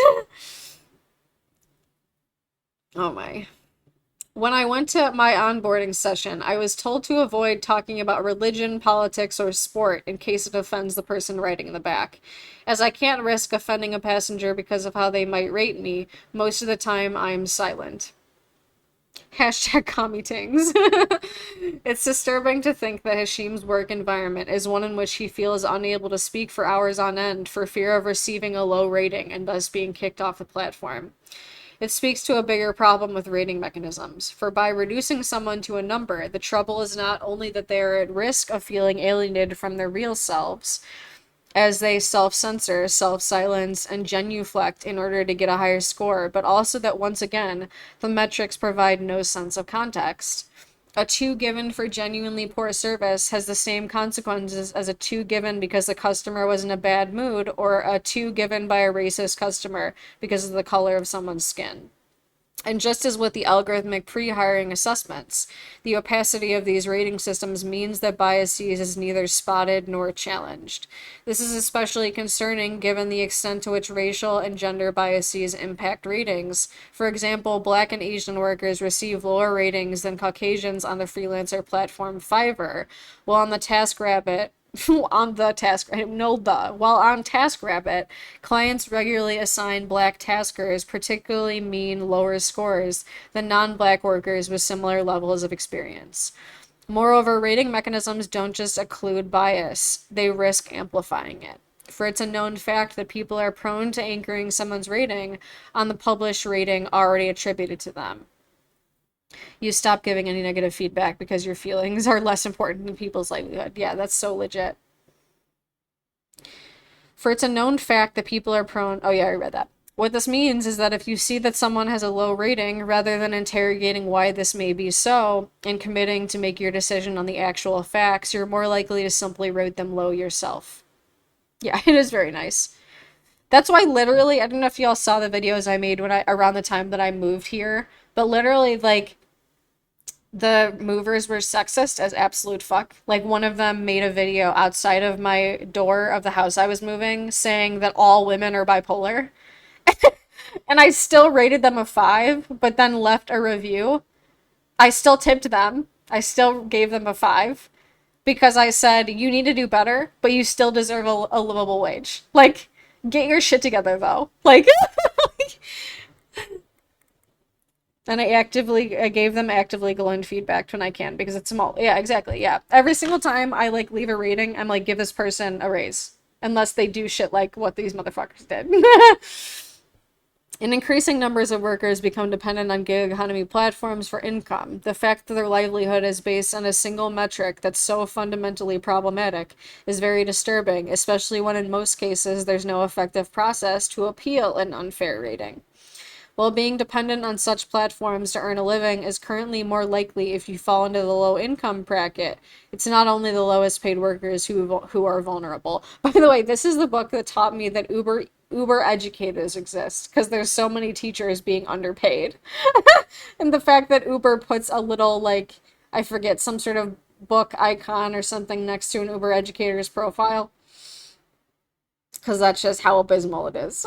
Oh, my. When I went to my onboarding session, I was told to avoid talking about religion, politics, or sport in case it offends the person riding in the back. As I can't risk offending a passenger because of how they might rate me, most of the time I'm silent. Hashtag commitings. It's disturbing to think that Hashim's work environment is one in which he feels unable to speak for hours on end for fear of receiving a low rating and thus being kicked off the platform. It speaks to a bigger problem with rating mechanisms, for by reducing someone to a number, the trouble is not only that they are at risk of feeling alienated from their real selves, as they self-censor, self-silence, and genuflect in order to get a higher score, but also that once again, the metrics provide no sense of context. A 2 given for genuinely poor service has the same consequences as a 2 given because the customer was in a bad mood, or a 2 given by a racist customer because of the color of someone's skin. And just as with the algorithmic pre-hiring assessments, the opacity of these rating systems means that biases is neither spotted nor challenged. This is especially concerning given the extent to which racial and gender biases impact ratings. For example, Black and Asian workers receive lower ratings than Caucasians on the freelancer platform Fiverr, while on TaskRabbit, while on TaskRabbit, clients regularly assign Black taskers particularly mean lower scores than non-Black workers with similar levels of experience. Moreover, rating mechanisms don't just occlude bias, they risk amplifying it. For it's a known fact that people are prone to anchoring someone's rating on the published rating already attributed to them. You stop giving any negative feedback because your feelings are less important than people's livelihood. Yeah, that's so legit. For it's a known fact that people are prone... Oh yeah, I read that. What this means is that if you see that someone has a low rating, rather than interrogating why this may be so, and committing to make your decision on the actual facts, you're more likely to simply rate them low yourself. Yeah, it is very nice. That's why literally, I don't know if y'all saw the videos I made around the time that I moved here, but literally, like, the movers were sexist as absolute fuck. Like, one of them made a video outside of my door of the house I was moving saying that all women are bipolar. And I still rated them a 5, but then left a review. I still tipped them. I still gave them a 5 because I said, you need to do better, but you still deserve a livable wage. Like, get your shit together, though. Like, and I gave them actively glowing feedback when I can because it's small. Yeah, exactly. Yeah. Every single time I, like, leave a rating, I'm like, give this person a raise. Unless they do shit like what these motherfuckers did. And increasing numbers of workers become dependent on gig economy platforms for income. The fact that their livelihood is based on a single metric that's so fundamentally problematic is very disturbing, especially when in most cases there's no effective process to appeal an unfair rating. While being dependent on such platforms to earn a living is currently more likely if you fall into the low income bracket, it's not only the lowest paid workers who are vulnerable. By the way, this is the book that taught me that Uber educators exist because there's so many teachers being underpaid. And the fact that Uber puts a little, like, I forget, some sort of book icon or something next to an Uber educator's profile, because that's just how abysmal it is.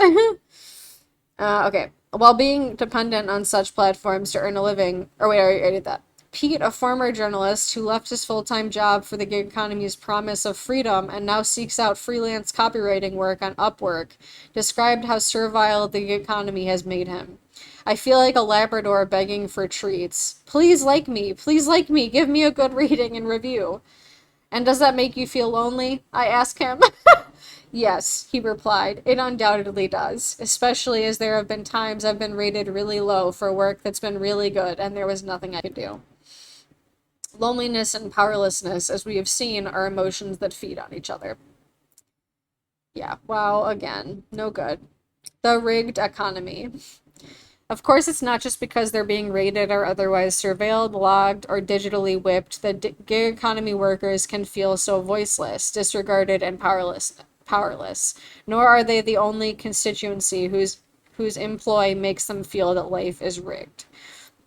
Okay. While being dependent on such platforms to earn a living, or wait, I already did that. Pete, a former journalist who left his full-time job for the gig economy's promise of freedom and now seeks out freelance copywriting work on Upwork, described how servile the gig economy has made him. I feel like a Labrador begging for treats. Please like me, give me a good rating and review. And does that make you feel lonely? I ask him. Yes, he replied, it undoubtedly does, especially as there have been times I've been rated really low for work that's been really good and there was nothing I could do. Loneliness and powerlessness, as we have seen, are emotions that feed on each other. Yeah, wow, again, no good. The rigged economy. Of course, it's not just because they're being rated or otherwise surveilled, logged, or digitally whipped that gig economy workers can feel so voiceless, disregarded, and powerless. Nor are they the only constituency whose employ makes them feel that life is rigged.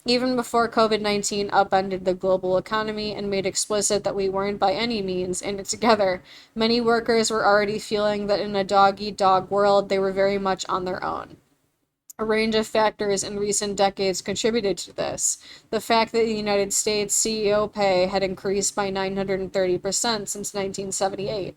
Even before COVID-19 upended the global economy and made explicit that we weren't by any means in it together, many workers were already feeling that in a dog-eat-dog world they were very much on their own. A range of factors in recent decades contributed to this. The fact that the United States CEO pay had increased by 930% since 1978.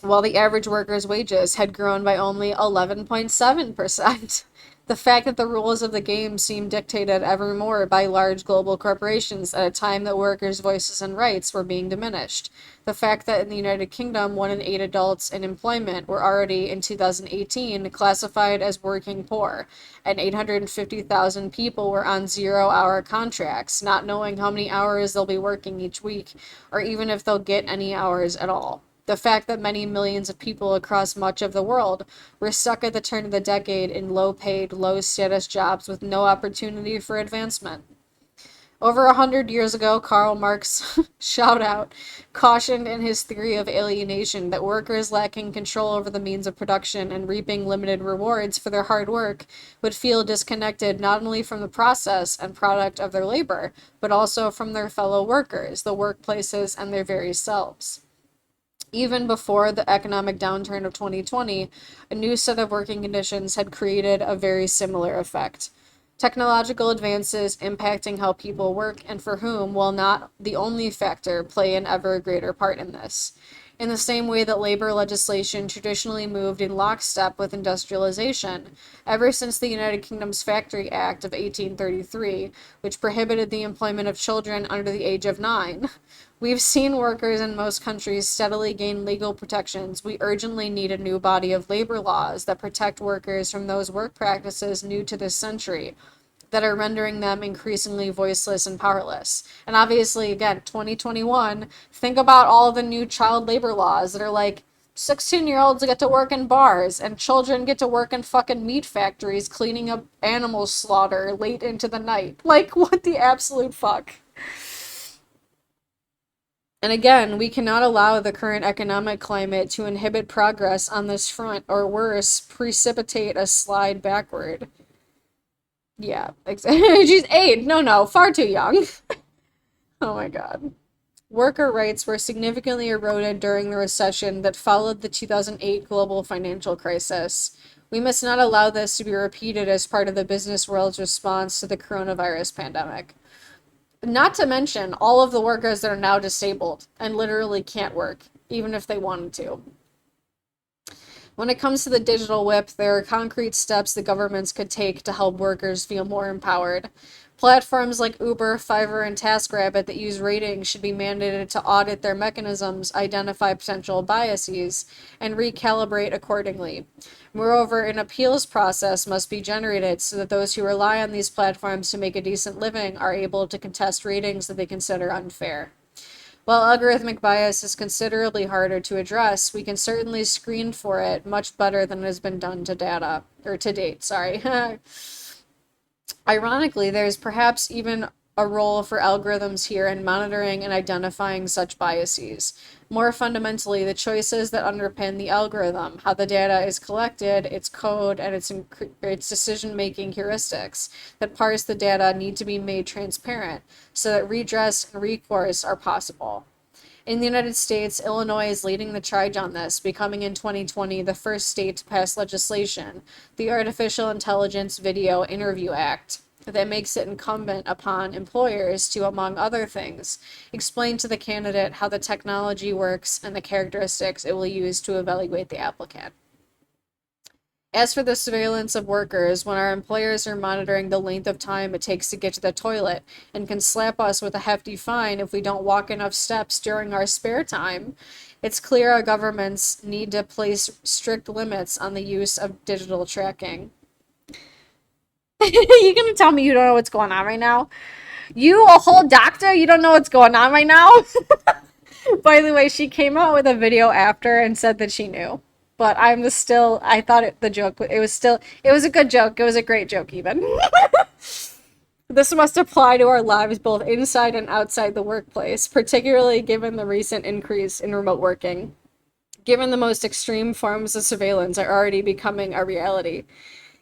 While the average worker's wages had grown by only 11.7%. The fact that the rules of the game seem dictated ever more by large global corporations at a time that workers' voices and rights were being diminished. The fact that in the United Kingdom, 1 in 8 adults in employment were already, in 2018, classified as working poor, and 850,000 people were on 0-hour contracts, not knowing how many hours they'll be working each week, or even if they'll get any hours at all. The fact that many millions of people across much of the world were stuck at the turn of the decade in low-paid, low-status jobs with no opportunity for advancement. Over 100 years ago, Karl Marx, shout out, cautioned in his theory of alienation that workers lacking control over the means of production and reaping limited rewards for their hard work would feel disconnected not only from the process and product of their labor, but also from their fellow workers, the workplaces, and their very selves. Even before the economic downturn of 2020, a new set of working conditions had created a very similar effect. Technological advances impacting how people work and for whom, while not the only factor, play an ever greater part in this. In the same way that labor legislation traditionally moved in lockstep with industrialization, ever since the United Kingdom's Factory Act of 1833, which prohibited the employment of children under the age of 9, we've seen workers in most countries steadily gain legal protections. We urgently need a new body of labor laws that protect workers from those work practices new to this century that are rendering them increasingly voiceless and powerless. And obviously, again, 2021, think about all the new child labor laws that are like 16-year-olds get to work in bars and children get to work in fucking meat factories cleaning up animal slaughter late into the night. Like, what the absolute fuck? And again, we cannot allow the current economic climate to inhibit progress on this front, or worse, precipitate a slide backward. Yeah, exactly. She's 8. No, far too young. Oh my god. Worker rights were significantly eroded during the recession that followed the 2008 global financial crisis. We must not allow this to be repeated as part of the business world's response to the coronavirus pandemic. Not to mention all of the workers that are now disabled and literally can't work, even if they wanted to. When it comes to the digital whip, there are concrete steps the governments could take to help workers feel more empowered. Platforms like Uber, Fiverr, and TaskRabbit that use ratings should be mandated to audit their mechanisms, identify potential biases, and recalibrate accordingly. Moreover, an appeals process must be generated so that those who rely on these platforms to make a decent living are able to contest ratings that they consider unfair. While algorithmic bias is considerably harder to address, we can certainly screen for it much better than has been done to date, sorry. Ironically, there's perhaps even a role for algorithms here in monitoring and identifying such biases. More fundamentally, the choices that underpin the algorithm, how the data is collected, its code, and its decision-making heuristics that parse the data need to be made transparent so that redress and recourse are possible. In the United States, Illinois is leading the charge on this, becoming in 2020 the first state to pass legislation, the Artificial Intelligence Video Interview Act, that makes it incumbent upon employers to, among other things, explain to the candidate how the technology works and the characteristics it will use to evaluate the applicant. As for the surveillance of workers, when our employers are monitoring the length of time it takes to get to the toilet and can slap us with a hefty fine if we don't walk enough steps during our spare time, it's clear our governments need to place strict limits on the use of digital tracking. You gonna tell me you don't know what's going on right now? You, a whole doctor, you don't know what's going on right now? By the way, she came out with a video after and said that she knew. But I thought it was a good joke. It was a great joke even. This must apply to our lives both inside and outside the workplace, particularly given the recent increase in remote working. Given the most extreme forms of surveillance are already becoming a reality.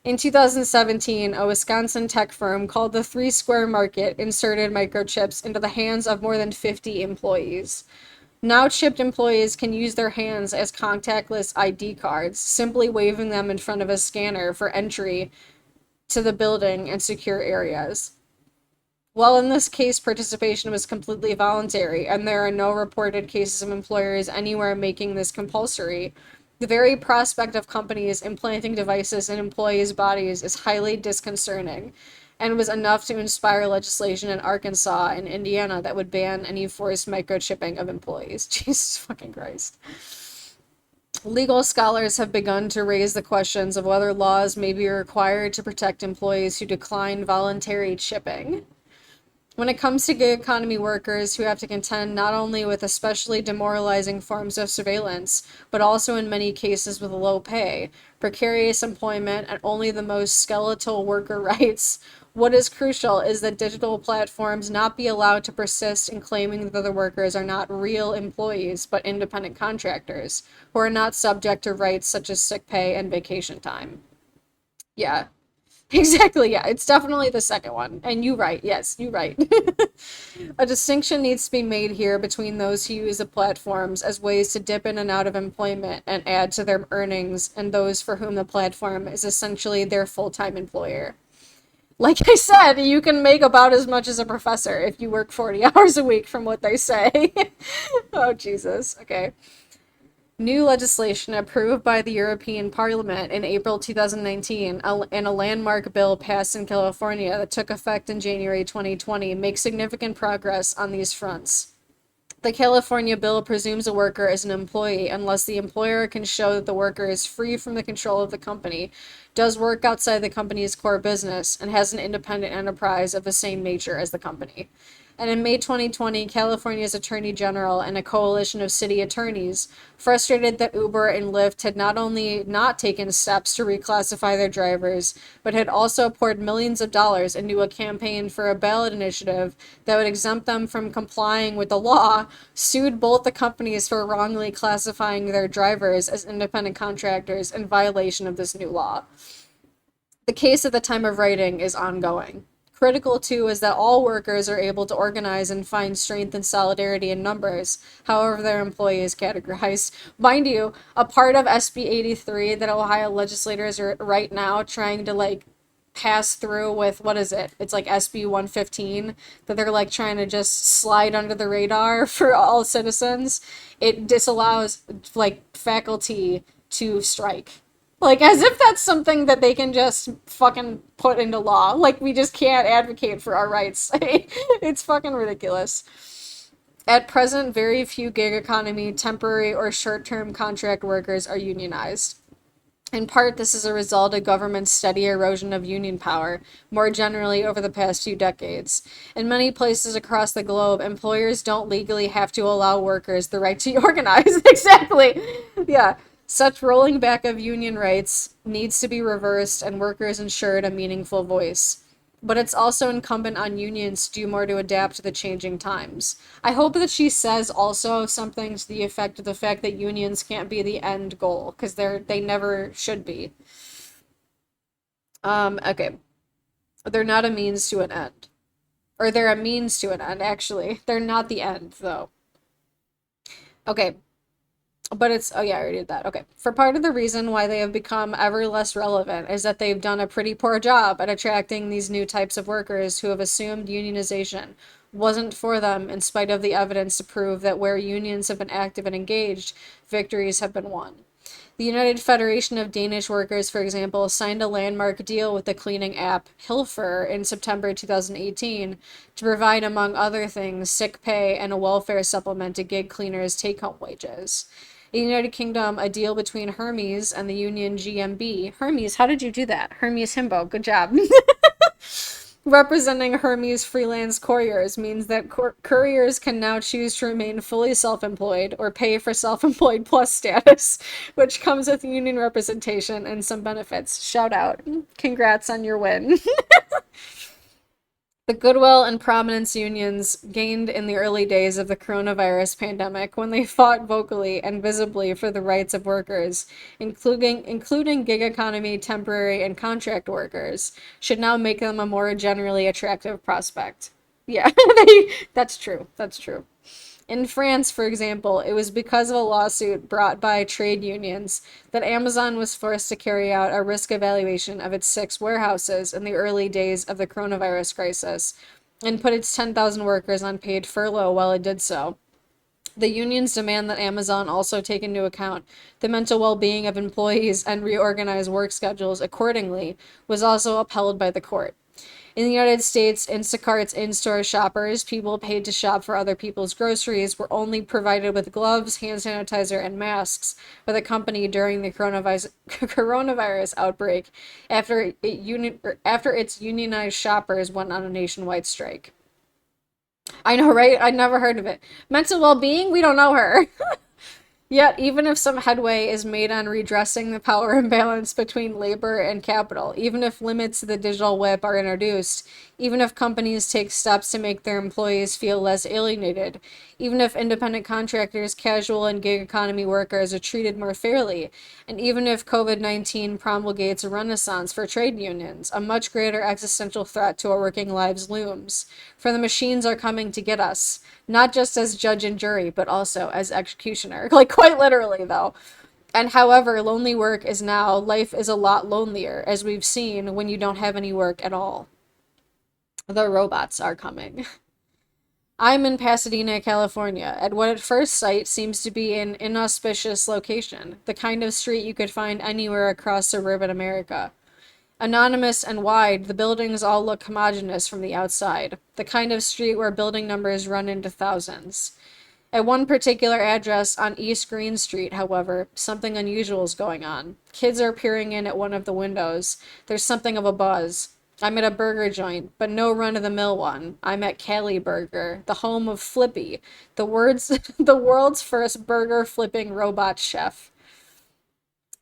In 2017, a Wisconsin tech firm called the Three Square Market inserted microchips into the hands of more than 50 employees. Now chipped employees can use their hands as contactless ID cards, simply waving them in front of a scanner for entry to the building and secure areas. While in this case participation was completely voluntary and there are no reported cases of employers anywhere making this compulsory, The very prospect of companies implanting devices in employees' bodies is highly disconcerting and was enough to inspire legislation in Arkansas and Indiana that would ban any forced microchipping of employees. Jesus fucking Christ. Legal scholars have begun to raise the questions of whether laws may be required to protect employees who decline voluntary chipping. When it comes to gig economy workers who have to contend not only with especially demoralizing forms of surveillance, but also in many cases with low pay, precarious employment, and only the most skeletal worker rights, what is crucial is that digital platforms not be allowed to persist in claiming that the workers are not real employees, but independent contractors, who are not subject to rights such as sick pay and vacation time. Yeah, exactly, yeah. It's definitely the second one. And you right. Yes, you right. A distinction needs to be made here between those who use the platforms as ways to dip in and out of employment and add to their earnings and those for whom the platform is essentially their full-time employer. Like I said, you can make about as much as a professor if you work 40 hours a week from what they say. Oh, Jesus. Okay. New legislation approved by the European Parliament in April 2019 and a landmark bill passed in California that took effect in January 2020 makes significant progress on these fronts. The California bill presumes a worker is an employee unless the employer can show that the worker is free from the control of the company, does work outside the company's core business, and has an independent enterprise of the same nature as the company. And in May 2020, California's Attorney General and a coalition of city attorneys, frustrated that Uber and Lyft had not only not taken steps to reclassify their drivers, but had also poured millions of dollars into a campaign for a ballot initiative that would exempt them from complying with the law, sued both the companies for wrongly classifying their drivers as independent contractors in violation of this new law. The case at the time of writing is ongoing. Critical, too, is that all workers are able to organize and find strength and solidarity in numbers, however their employee is categorized. Mind you, a part of SB 83 that Ohio legislators are right now trying to, pass through with, what is it? It's like SB 115, that they're, trying to just slide under the radar for all citizens. It disallows, faculty to strike. As if that's something that they can just fucking put into law. We just can't advocate for our rights. It's fucking ridiculous. At present, very few gig economy, temporary, or short-term contract workers are unionized. In part, this is a result of government's steady erosion of union power, more generally over the past few decades. In many places across the globe, employers don't legally have to allow workers the right to organize. Exactly. Yeah. Such rolling back of union rights needs to be reversed and workers ensured a meaningful voice. But it's also incumbent on unions to do more to adapt to the changing times. I hope that she says also something to the effect of the fact that unions can't be the end goal, because they never should be. Okay. They're not a means to an end. Or they're a means to an end, actually. They're not the end, though. Okay. But oh yeah, I already did that. Okay. For part of the reason why they have become ever less relevant is that they've done a pretty poor job at attracting these new types of workers who have assumed unionization wasn't for them in spite of the evidence to prove that where unions have been active and engaged, victories have been won. The United Federation of Danish Workers, for example, signed a landmark deal with the cleaning app Hilfer in September 2018 to provide, among other things, sick pay and a welfare supplement to gig cleaners' take-home wages. In the United Kingdom, a deal between Hermes and the union GMB. Hermes, how did you do that? Hermes Himbo, good job. Representing Hermes freelance couriers means that couriers can now choose to remain fully self-employed or pay for self-employed plus status, which comes with union representation and some benefits. Shout out. Congrats on your win. The goodwill and prominence unions gained in the early days of the coronavirus pandemic when they fought vocally and visibly for the rights of workers, including gig economy, temporary, and contract workers, should now make them a more generally attractive prospect. Yeah, that's true. That's true. In France, for example, it was because of a lawsuit brought by trade unions that Amazon was forced to carry out a risk evaluation of its 6 warehouses in the early days of the coronavirus crisis and put its 10,000 workers on paid furlough while it did so. The unions demand that Amazon also take into account the mental well-being of employees and reorganize work schedules accordingly was also upheld by the court. In the United States, Instacart's in-store shoppers, people paid to shop for other people's groceries, were only provided with gloves, hand sanitizer, and masks by the company during the coronavirus outbreak after its unionized shoppers went on a nationwide strike. I know, right? I'd never heard of it. Mental well-being? We don't know her. Yet, even if some headway is made on redressing the power imbalance between labor and capital, even if limits to the digital whip are introduced, even if companies take steps to make their employees feel less alienated, even if independent contractors, casual and gig economy workers are treated more fairly, and even if COVID-19 promulgates a renaissance for trade unions, a much greater existential threat to our working lives looms. For the machines are coming to get us, not just as judge and jury, but also as executioner. Like, quite literally, though. And however lonely work is now, life is a lot lonelier, as we've seen when you don't have any work at all. The robots are coming. I'm in Pasadena, California, at what at first sight seems to be an inauspicious location, the kind of street you could find anywhere across suburban America. Anonymous and wide, the buildings all look homogeneous from the outside, the kind of street where building numbers run into thousands. At one particular address on East Green Street, however, something unusual is going on. Kids are peering in at one of the windows. There's something of a buzz. I'm at a burger joint, but no run-of-the-mill one. I'm at Cali Burger, the home of Flippy, the world's first burger-flipping robot chef.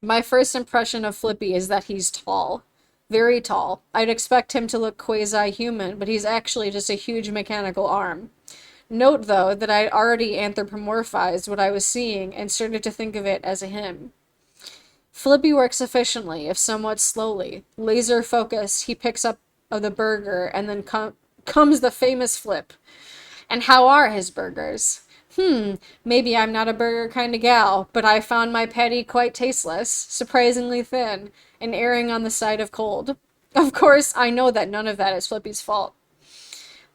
My first impression of Flippy is that he's tall. Very tall. I'd expect him to look quasi-human, but he's actually just a huge mechanical arm. Note, though, that I'd already anthropomorphized what I was seeing and started to think of it as a him. Flippy works efficiently, if somewhat slowly. Laser focused, he picks up the burger, and then comes the famous flip. And how are his burgers? Maybe I'm not a burger kind of gal, but I found my patty quite tasteless, surprisingly thin, and erring on the side of cold. Of course, I know that none of that is Flippy's fault.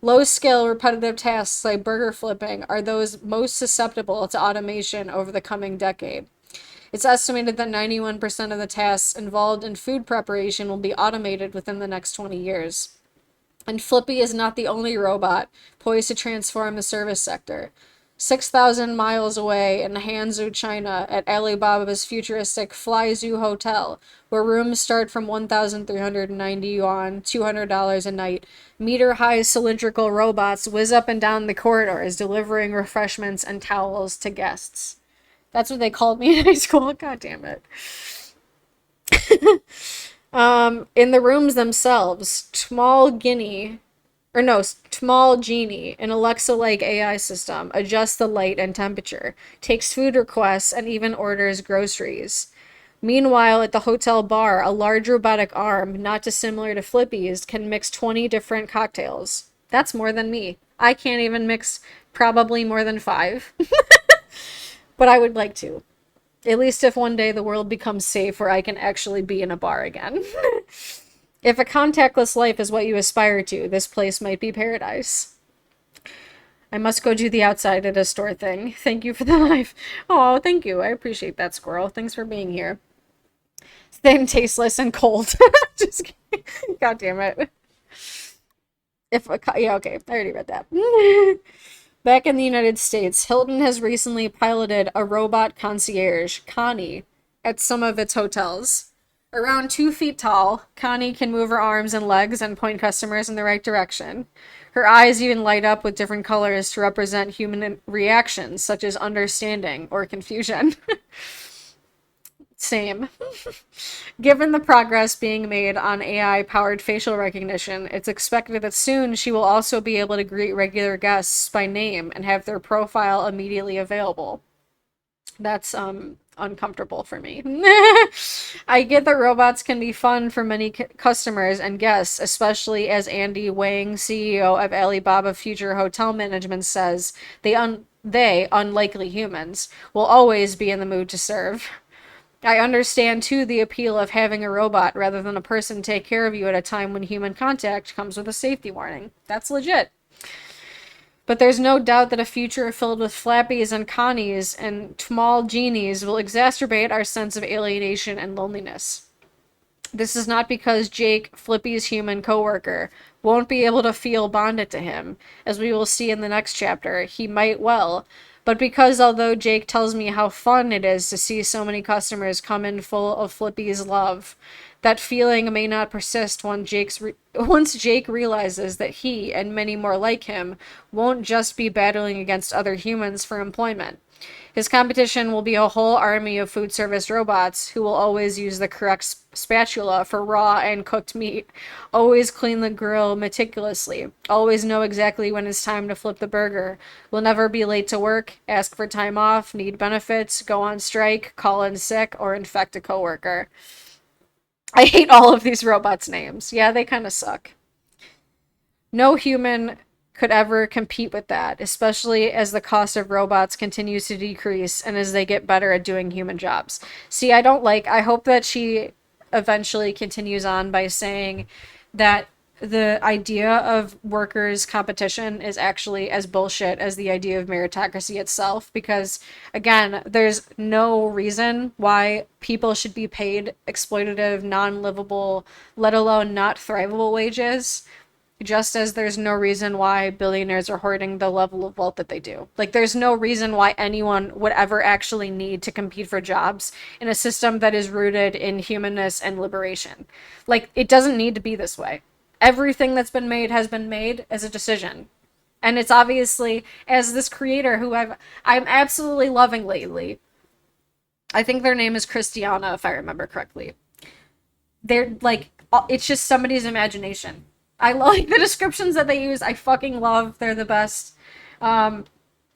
Low-scale repetitive tasks like burger flipping are those most susceptible to automation over the coming decade. It's estimated that 91% of the tasks involved in food preparation will be automated within the next 20 years. And Flippy is not the only robot poised to transform the service sector. 6,000 miles away in Hangzhou, China, at Alibaba's futuristic Flyzoo Hotel, where rooms start from 1,390 yuan, $200 a night, meter-high cylindrical robots whiz up and down the corridors, delivering refreshments and towels to guests. That's what they called me in high school. God damn it. In the rooms themselves, Tmal Genie, an Alexa-like AI system, adjusts the light and temperature, takes food requests, and even orders groceries. Meanwhile, at the hotel bar, a large robotic arm, not dissimilar to Flippy's, can mix 20 different cocktails. That's more than me. I can't even mix probably more than 5. But I would like to. At least if one day the world becomes safe where I can actually be in a bar again. If a contactless life is what you aspire to, this place might be paradise. I must go do the outside at a store thing. Thank you for the life. Oh, thank you. I appreciate that, squirrel. Thanks for being here. Thin, tasteless, and cold. Just kidding. God damn it. Yeah, okay. I already read that. Back in the United States, Hilton has recently piloted a robot concierge, Connie, at some of its hotels. Around 2 feet tall, Connie can move her arms and legs and point customers in the right direction. Her eyes even light up with different colors to represent human reactions, such as understanding or confusion. Same. Given the progress being made on AI-powered facial recognition, it's expected that soon she will also be able to greet regular guests by name and have their profile immediately available. That's, uncomfortable for me. I get that robots can be fun for many customers and guests, especially as Andy Wang, CEO of Alibaba Future Hotel Management, says, they, unlikely humans, will always be in the mood to serve. I understand, too, the appeal of having a robot rather than a person take care of you at a time when human contact comes with a safety warning. That's legit. But there's no doubt that a future filled with flappies and connies and small genies will exacerbate our sense of alienation and loneliness. This is not because Jake, Flippy's human coworker, won't be able to feel bonded to him, as we will see in the next chapter. He might well, but because although Jake tells me how fun it is to see so many customers come in full of Flippy's love, that feeling may not persist once Jake realizes that he, and many more like him, won't just be battling against other humans for employment. His competition will be a whole army of food service robots who will always use the correct spatula for raw and cooked meat, always clean the grill meticulously, always know exactly when it's time to flip the burger, will never be late to work, ask for time off, need benefits, go on strike, call in sick, or infect a coworker. I hate all of these robots' names. Yeah, they kind of suck. No human could ever compete with that, especially as the cost of robots continues to decrease and as they get better at doing human jobs. See, I hope that she eventually continues on by saying that the idea of workers' competition is actually as bullshit as the idea of meritocracy itself, because, again, there's no reason why people should be paid exploitative, non-livable, let alone not thrivable wages, just as there's no reason why billionaires are hoarding the level of wealth that they do. Like, there's no reason why anyone would ever actually need to compete for jobs in a system that is rooted in humanness and liberation. Like, it doesn't need to be this way. Everything that's been made has been made as a decision. And it's obviously, as this creator who I'm absolutely loving lately, I think their name is Christiana, if I remember correctly. They're like, it's just somebody's imagination. I like the descriptions that they use. I fucking love. They're the best.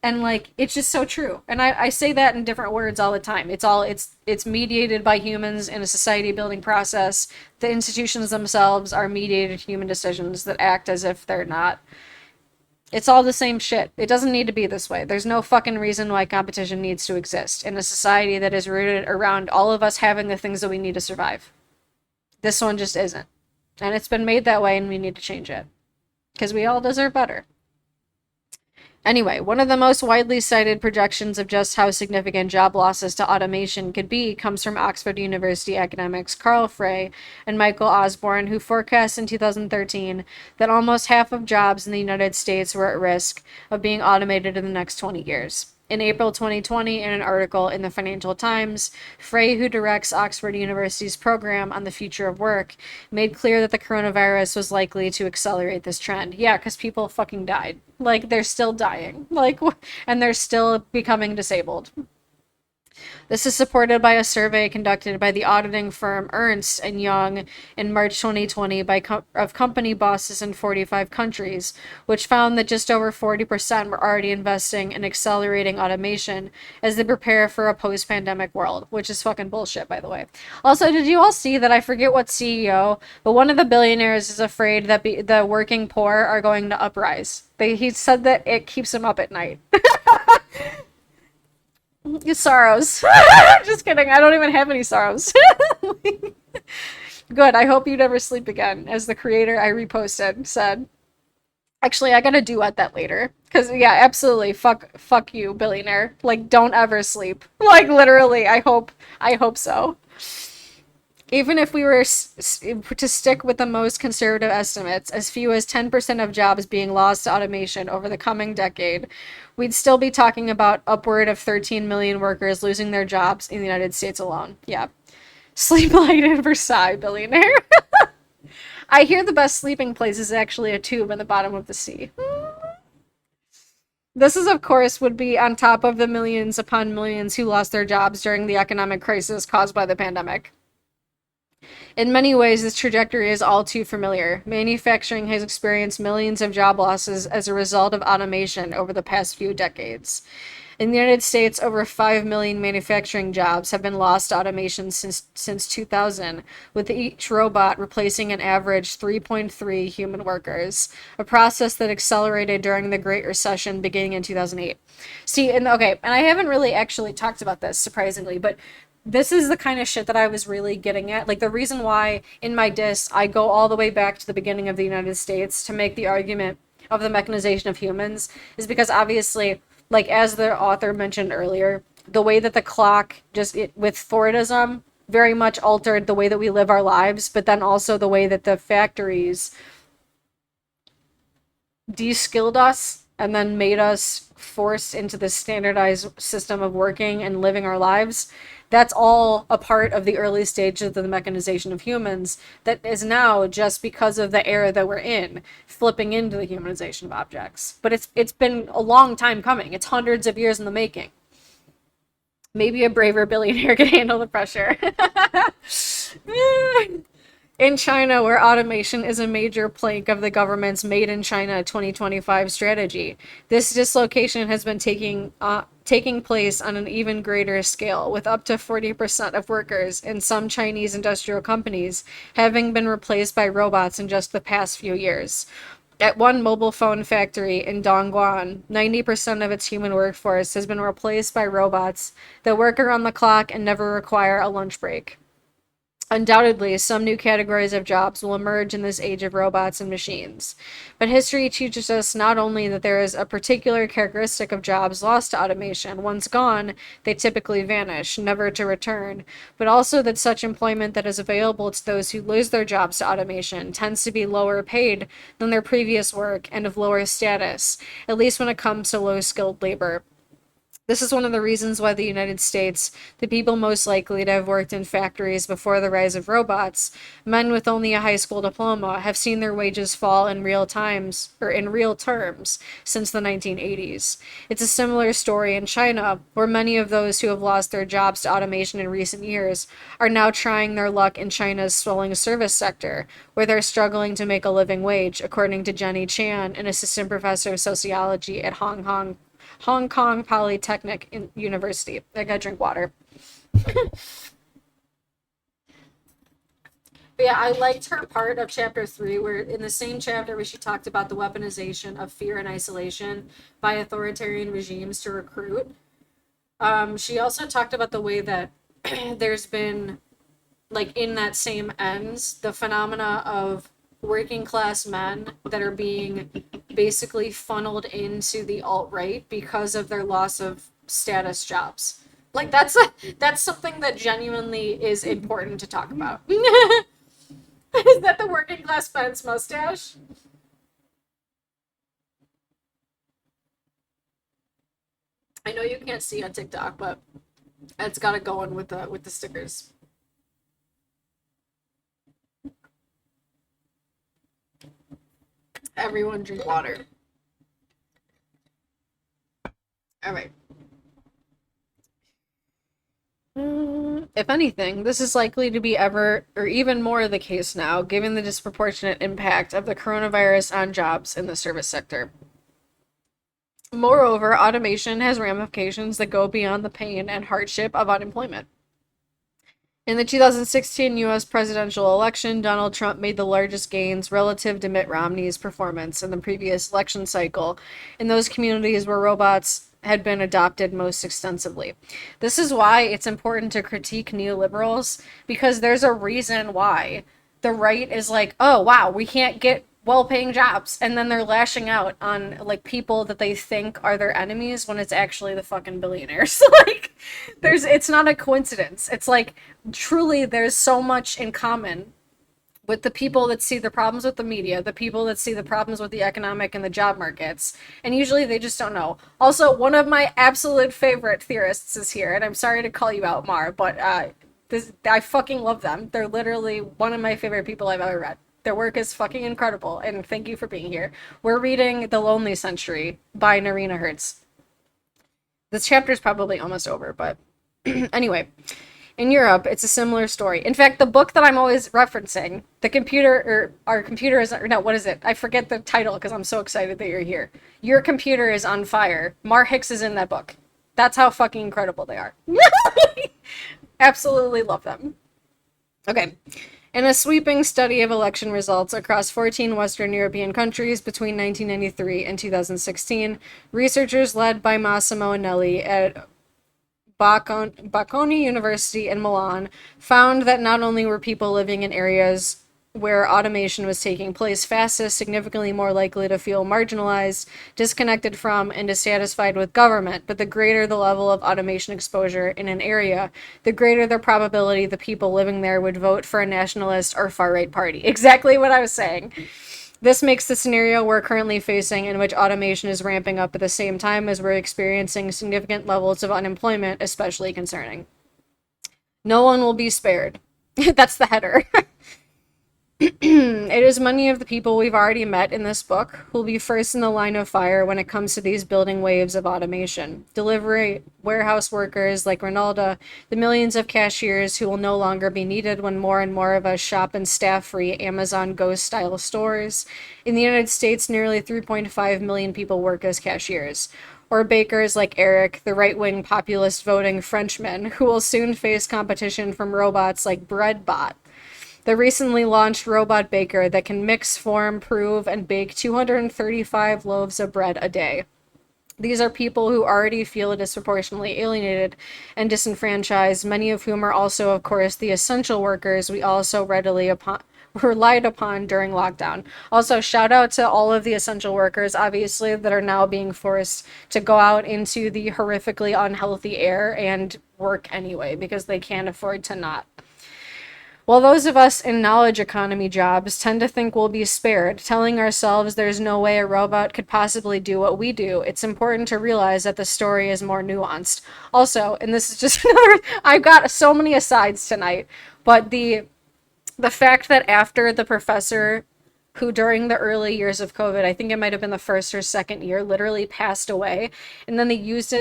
And like, it's just so true. And I say that in different words all the time. It's mediated by humans in a society building process. The institutions themselves are mediated human decisions that act as if they're not. It's all the same shit. It doesn't need to be this way. There's no fucking reason why competition needs to exist in a society that is rooted around all of us having the things that we need to survive. This one just isn't. And it's been made that way, and we need to change it. Because we all deserve better. Anyway, one of the most widely cited projections of just how significant job losses to automation could be comes from Oxford University academics Carl Frey and Michael Osborne, who forecast in 2013 that almost half of jobs in the United States were at risk of being automated in the next 20 years. In April 2020, in an article in the Financial Times, Frey, who directs Oxford University's program on the future of work, made clear that the coronavirus was likely to accelerate this trend. Yeah, because people fucking died. Like, they're still dying. Like, and they're still becoming disabled. This is supported by a survey conducted by the auditing firm Ernst & Young in March 2020 of company bosses in 45 countries, which found that just over 40% were already investing in accelerating automation as they prepare for a post-pandemic world, which is fucking bullshit, by the way. Also, did you all see that, I forget what CEO, but one of the billionaires is afraid that the working poor are going to uprise. He said that it keeps him up at night. Sorrows. Just kidding. I don't even have any sorrows. Good. I hope you never sleep again, as the creator I reposted said. Actually, I gotta duet that later. Because, yeah, absolutely. Fuck you, billionaire. Like, don't ever sleep. Like, literally, I hope so. Even if we were to stick with the most conservative estimates, as few as 10% of jobs being lost to automation over the coming decade, we'd still be talking about upward of 13 million workers losing their jobs in the United States alone. Yeah. Sleep light in Versailles, billionaire. I hear the best sleeping place is actually a tube in the bottom of the sea. This is, of course, would be on top of the millions upon millions who lost their jobs during the economic crisis caused by the pandemic. In many ways, this trajectory is all too familiar. Manufacturing has experienced millions of job losses as a result of automation over the past few decades. In the United States, over 5 million manufacturing jobs have been lost to automation since 2000, with each robot replacing an average 3.3 human workers, a process that accelerated during the Great Recession beginning in 2008. See, and I haven't really actually talked about this, surprisingly, but this is the kind of shit that I was really getting at. Like, the reason why in my diss I go all the way back to the beginning of the United States to make the argument of the mechanization of humans is because obviously, like as the author mentioned earlier, the way that the clock with Fordism very much altered the way that we live our lives, but then also the way that the factories de-skilled us and then made us forced into this standardized system of working and living our lives. That's all a part of the early stages of the mechanization of humans that is now, just because of the era that we're in, flipping into the humanization of objects. But it's been a long time coming. It's hundreds of years in the making. Maybe a braver billionaire could handle the pressure. In China, where automation is a major plank of the government's Made in China 2025 strategy, this dislocation has been taking place on an even greater scale, with up to 40% of workers in some Chinese industrial companies having been replaced by robots in just the past few years. At one mobile phone factory in Dongguan, 90% of its human workforce has been replaced by robots that work around the clock and never require a lunch break. Undoubtedly, some new categories of jobs will emerge in this age of robots and machines. But history teaches us not only that there is a particular characteristic of jobs lost to automation. Once gone, they typically vanish, never to return, but also that such employment that is available to those who lose their jobs to automation tends to be lower paid than their previous work and of lower status, at least when it comes to low-skilled labor. This is one of the reasons why the United States, the people most likely to have worked in factories before the rise of robots, men with only a high school diploma, have seen their wages fall in real terms since the 1980s. It's a similar story in China, where many of those who have lost their jobs to automation in recent years are now trying their luck in China's swelling service sector, where they're struggling to make a living wage, according to Jenny Chan, an assistant professor of sociology at Hong Kong Polytechnic University. I gotta drink water. But yeah, I liked her part of chapter 3, where in the same chapter where she talked about the weaponization of fear and isolation by authoritarian regimes to recruit. She also talked about the way that there's been, like, in that same ends, the phenomena of working class men that are being basically funneled into the alt-right because of their loss of status jobs. Like, that's something that genuinely is important to talk about. Is that the working class men's mustache? I know you can't see on TikTok, but it's got it going with the stickers. Everyone drink water. All right. If anything, this is likely to be ever or even more the case now, given the disproportionate impact of the coronavirus on jobs in the service sector. Moreover, automation has ramifications that go beyond the pain and hardship of unemployment. In the 2016 U.S. presidential election, Donald Trump made the largest gains relative to Mitt Romney's performance in the previous election cycle in those communities where robots had been adopted most extensively. This is why it's important to critique neoliberals, because there's a reason why the right is like, oh wow, we can't get well-paying jobs, and then they're lashing out on like people that they think are their enemies when it's actually the fucking billionaires. Like, it's not a coincidence. It's like, truly, there's so much in common with the people that see the problems with the media, the people that see the problems with the economic and the job markets, and usually they just don't know. Also, one of my absolute favorite theorists is here, and I'm sorry to call you out, Mar, but I fucking love them. They're literally one of my favorite people I've ever read. Their work is fucking incredible, and thank you for being here. We're reading The Lonely Century by Narina Hertz. This chapter is probably almost over, but anyway. In Europe, it's a similar story. In fact, the book that I'm always referencing, Our Computer is, or no, what is it? I forget the title because I'm so excited that you're here. Your Computer is on Fire. Mar Hicks is in that book. That's how fucking incredible they are. Absolutely love them. Okay. In a sweeping study of election results across 14 Western European countries between 1993 and 2016, researchers led by Massimo Anelli at Bocconi University in Milan found that not only were people living in areas where automation was taking place fastest, significantly more likely to feel marginalized, disconnected from, and dissatisfied with government. But the greater the level of automation exposure in an area, the greater the probability the people living there would vote for a nationalist or far-right party. Exactly what I was saying. This makes the scenario we're currently facing, in which automation is ramping up at the same time as we're experiencing significant levels of unemployment, especially concerning. No one will be spared. That's the header. It is many of the people we've already met in this book who will be first in the line of fire when it comes to these building waves of automation. Delivery warehouse workers like Ronaldo, the millions of cashiers who will no longer be needed when more and more of us shop in staff-free Amazon Go-style stores. In the United States, nearly 3.5 million people work as cashiers. Or bakers like Eric, the right-wing populist voting Frenchman, who will soon face competition from robots like BreadBot, the recently launched robot baker that can mix, form, prove, and bake 235 loaves of bread a day. These are people who already feel disproportionately alienated and disenfranchised, many of whom are also, of course, the essential workers we also relied upon during lockdown. Also, shout out to all of the essential workers, obviously, that are now being forced to go out into the horrifically unhealthy air and work anyway because they can't afford to not. While those of us in knowledge economy jobs tend to think we'll be spared, telling ourselves there's no way a robot could possibly do what we do, it's important to realize that the story is more nuanced. Also, and this is just another, I've got so many asides tonight, but the fact that after the professor who during the early years of COVID, I think it might have been the first or second year, literally passed away. And then they used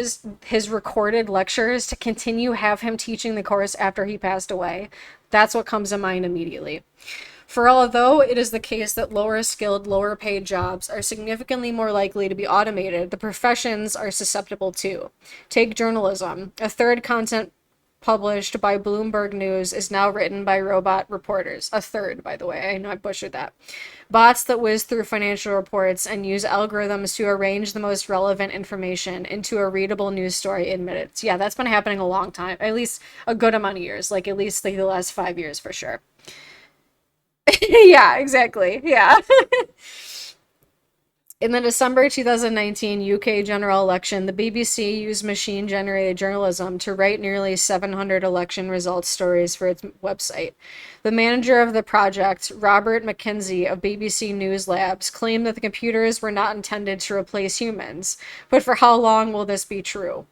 his recorded lectures to continue have him teaching the course after he passed away. That's what comes to mind immediately. For although it is the case that lower skilled, lower paid jobs are significantly more likely to be automated, the professions are susceptible too. Take journalism. A third content published by Bloomberg News is now written by robot reporters. A third, by the way. I know I butchered that. Bots that whiz through financial reports and use algorithms to arrange the most relevant information into a readable news story in minutes. Yeah, that's been happening a long time. At least a good amount of years. Like, at least like the last 5 years for sure. Yeah, exactly. Yeah. In the December 2019 UK general election, the BBC used machine-generated journalism to write nearly 700 election results stories for its website. The manager of the project, Robert McKenzie of BBC News Labs, claimed that the computers were not intended to replace humans. But for how long will this be true?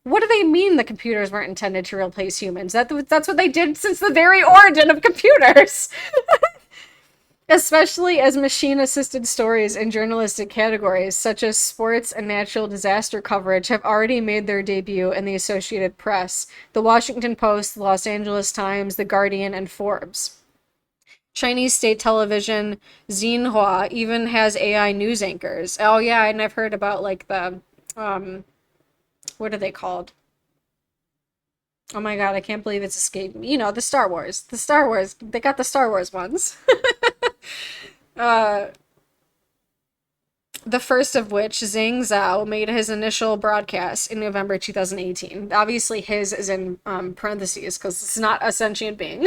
What do they mean the computers weren't intended to replace humans? That's what they did since the very origin of computers! Especially as machine-assisted stories in journalistic categories such as sports and natural disaster coverage have already made their debut in the Associated Press, the Washington Post, the Los Angeles Times, the Guardian, and Forbes. Chinese state television Xinhua even has AI news anchors. Oh yeah, and I've heard about like the, what are they called? Oh my god, I can't believe it's escaped me. You know, the Star Wars. The Star Wars. They got the Star Wars ones. The first of which, Zhang Zhao, made his initial broadcast in November 2018. Obviously, his is in parentheses because it's not a sentient being.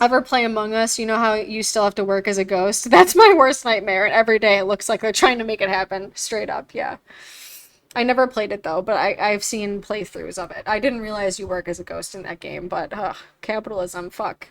Ever play Among Us? You know how you still have to work as a ghost? That's my worst nightmare, and every day it looks like they're trying to make it happen. Straight up, yeah. I never played it, though, but I've seen playthroughs of it. I didn't realize you work as a ghost in that game, but capitalism, fuck.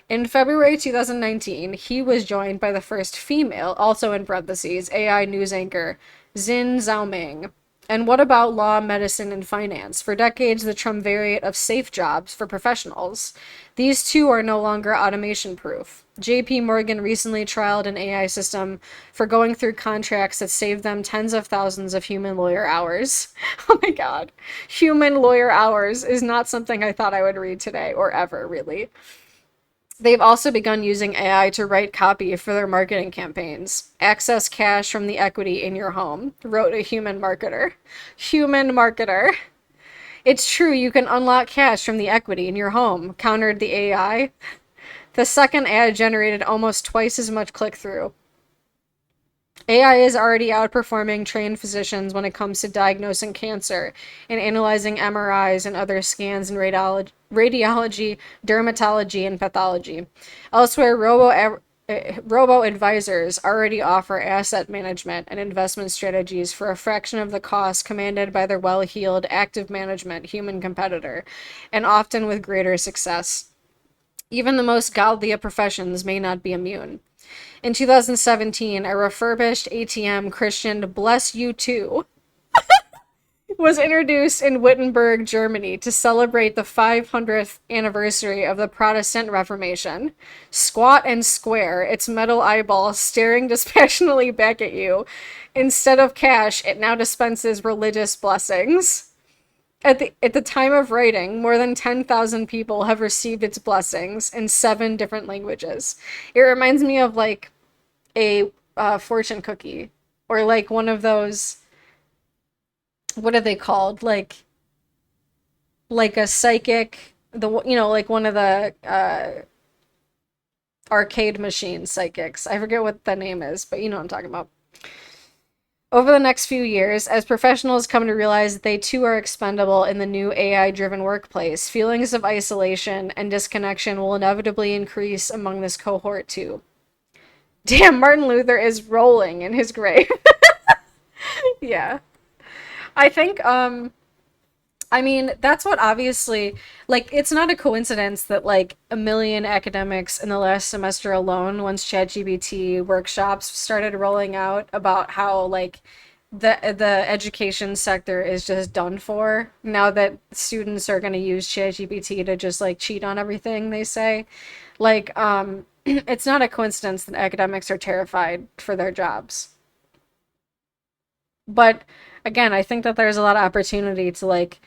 In February 2019, he was joined by the first female, also in parentheses, AI news anchor, Xin Zhaoming. And what about law, medicine, and finance? For decades, the triumvirate of safe jobs for professionals. These too are no longer automation-proof. JP Morgan recently trialed an AI system for going through contracts that saved them tens of thousands of human lawyer hours. Oh my god. Human lawyer hours is not something I thought I would read today, or ever, really. They've also begun using AI to write copy for their marketing campaigns. Access cash from the equity in your home, wrote a human marketer. Human marketer. It's true, you can unlock cash from the equity in your home, countered the AI. The second ad generated almost twice as much click-through. AI is already outperforming trained physicians when it comes to diagnosing cancer and analyzing MRIs and other scans in radiology, dermatology, and pathology. Elsewhere, robo advisors already offer asset management and investment strategies for a fraction of the cost commanded by their well-heeled active management human competitor, and often with greater success. Even the most godly of professions may not be immune. In 2017, a refurbished ATM christened Bless You Too was introduced in Wittenberg, Germany to celebrate the 500th anniversary of the Protestant Reformation. Squat and square, its metal eyeball staring dispassionately back at you. Instead of cash, it now dispenses religious blessings. At the time of writing, more than 10,000 people have received its blessings in 7 different languages. It reminds me of like a fortune cookie, or like one of those, what are they called? Like a psychic, like one of the arcade machine psychics. I forget what the name is, but you know what I'm talking about. Over the next few years, as professionals come to realize that they too are expendable in the new AI-driven workplace, feelings of isolation and disconnection will inevitably increase among this cohort too. Damn, Martin Luther is rolling in his grave. Yeah. I think, I mean, that's what obviously, like, it's not a coincidence that, like, a million academics in the last semester alone, once ChatGPT workshops started rolling out about how, like, the education sector is just done for now that students are going to use ChatGPT to just, like, cheat on everything they say. Like, it's not a coincidence that academics are terrified for their jobs. But again, I think that there's a lot of opportunity to, like,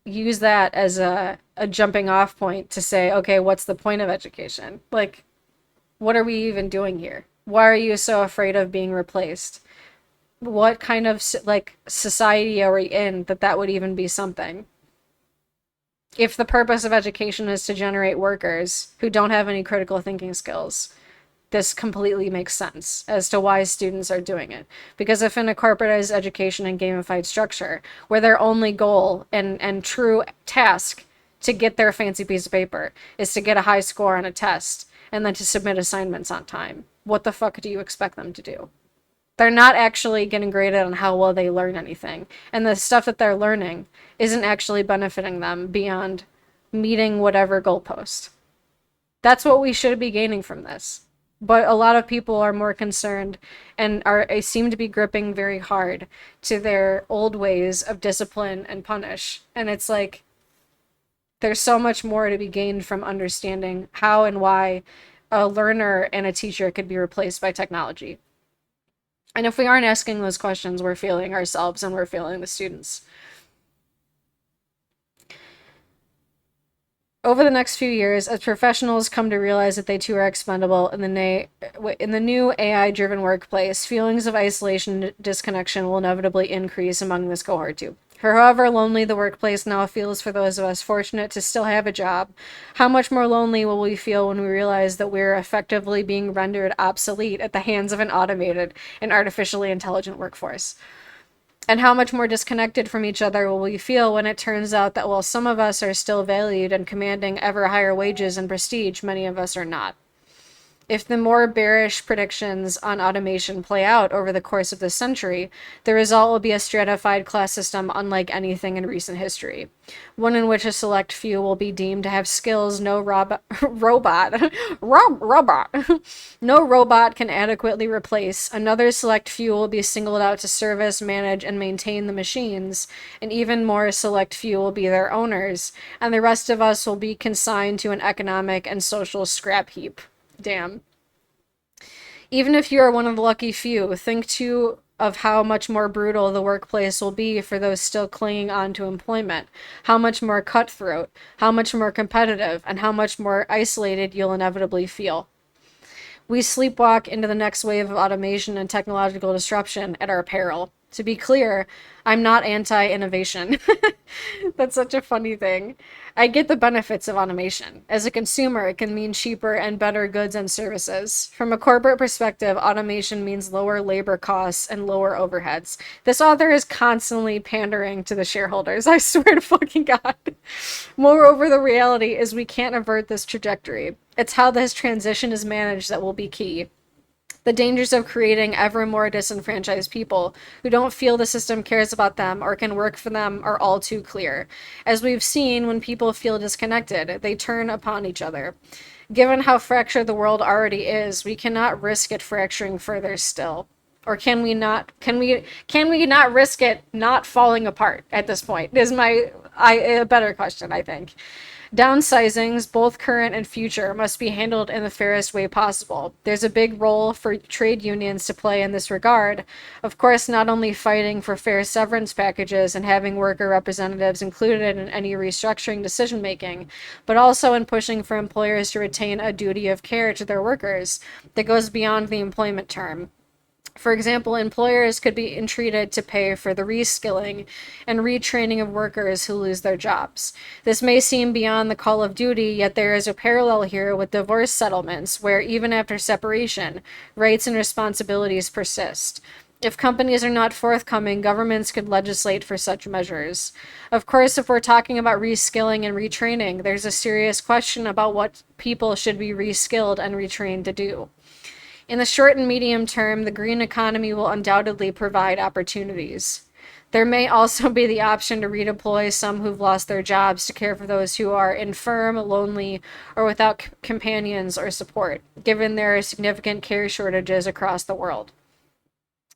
use that as a jumping off point to say, okay, what's the point of education? Like, what are we even doing here? Why are you so afraid of being replaced? What kind of like society are we in that would even be something? If the purpose of education is to generate workers who don't have any critical thinking skills, this completely makes sense as to why students are doing it. Because if in a corporatized education and gamified structure, where their only goal and true task to get their fancy piece of paper is to get a high score on a test and then to submit assignments on time, what the fuck do you expect them to do? They're not actually getting graded on how well they learn anything. And the stuff that they're learning isn't actually benefiting them beyond meeting whatever goalpost. That's what we should be gaining from this. But a lot of people are more concerned and seem to be gripping very hard to their old ways of discipline and punish. And it's like there's so much more to be gained from understanding how and why a learner and a teacher could be replaced by technology. And if we aren't asking those questions, we're failing ourselves and we're failing the students. Over the next few years, as professionals come to realize that they too are expendable in the new AI-driven workplace, feelings of isolation and disconnection will inevitably increase among this cohort too. For however lonely the workplace now feels for those of us fortunate to still have a job, how much more lonely will we feel when we realize that we're effectively being rendered obsolete at the hands of an automated and artificially intelligent workforce? And how much more disconnected from each other will we feel when it turns out that while some of us are still valued and commanding ever higher wages and prestige, many of us are not? If the more bearish predictions on automation play out over the course of this century, the result will be a stratified class system unlike anything in recent history. One in which a select few will be deemed to have skills no robot no robot can adequately replace. Another select few will be singled out to service, manage, and maintain the machines. An even more select few will be their owners, and the rest of us will be consigned to an economic and social scrap heap. Damn. Even if you are one of the lucky few, think too of how much more brutal the workplace will be for those still clinging on to employment, how much more cutthroat, how much more competitive, and how much more isolated you'll inevitably feel. We sleepwalk into the next wave of automation and technological disruption at our peril. To be clear, I'm not anti-innovation. That's such a funny thing. I get the benefits of automation. As a consumer, it can mean cheaper and better goods and services. From a corporate perspective, automation means lower labor costs and lower overheads. This author is constantly pandering to the shareholders. I swear to fucking God. Moreover, the reality is we can't avert this trajectory. It's how this transition is managed that will be key. The dangers of creating ever more disenfranchised people who don't feel the system cares about them or can work for them are all too clear. As we've seen, when people feel disconnected, they turn upon each other. Given how fractured the world already is, we cannot risk it fracturing further still. Or can we not risk it not falling apart at this point? Is a better question, I think. Downsizings, both current and future, must be handled in the fairest way possible. There's a big role for trade unions to play in this regard. Of course, not only fighting for fair severance packages and having worker representatives included in any restructuring decision making, but also in pushing for employers to retain a duty of care to their workers that goes beyond the employment term. For example, employers could be entreated to pay for the reskilling and retraining of workers who lose their jobs. This may seem beyond the call of duty, yet there is a parallel here with divorce settlements, where even after separation, rights and responsibilities persist. If companies are not forthcoming, governments could legislate for such measures. Of course, if we're talking about reskilling and retraining, there's a serious question about what people should be reskilled and retrained to do. In the short and medium term, the green economy will undoubtedly provide opportunities. There may also be the option to redeploy some who've lost their jobs to care for those who are infirm, lonely, or without companions or support, given there are significant care shortages across the world.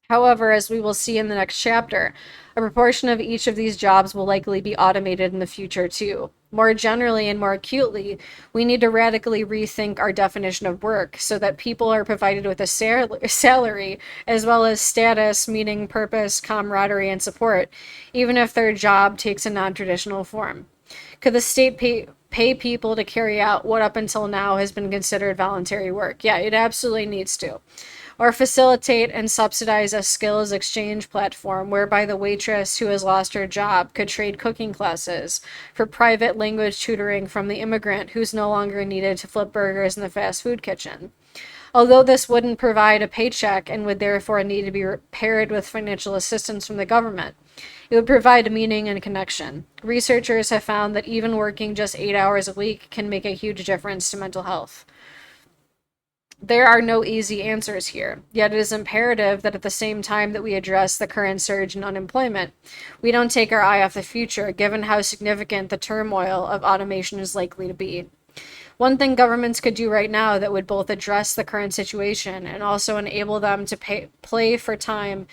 However, as we will see in the next chapter, a proportion of each of these jobs will likely be automated in the future too. More generally and more acutely, we need to radically rethink our definition of work so that people are provided with a salary as well as status, meaning, purpose, camaraderie, and support, even if their job takes a non-traditional form. Could the state pay people to carry out what up until now has been considered voluntary work? Yeah, it absolutely needs to. Or facilitate and subsidize a skills exchange platform whereby the waitress who has lost her job could trade cooking classes for private language tutoring from the immigrant who's no longer needed to flip burgers in the fast food kitchen. Although this wouldn't provide a paycheck and would therefore need to be paired with financial assistance from the government, it would provide meaning and connection. Researchers have found that even working just 8 hours a week can make a huge difference to mental health. There are no easy answers here, yet it is imperative that at the same time that we address the current surge in unemployment, we don't take our eye off the future, given how significant the turmoil of automation is likely to be. One thing governments could do right now that would both address the current situation and also enable them to play for time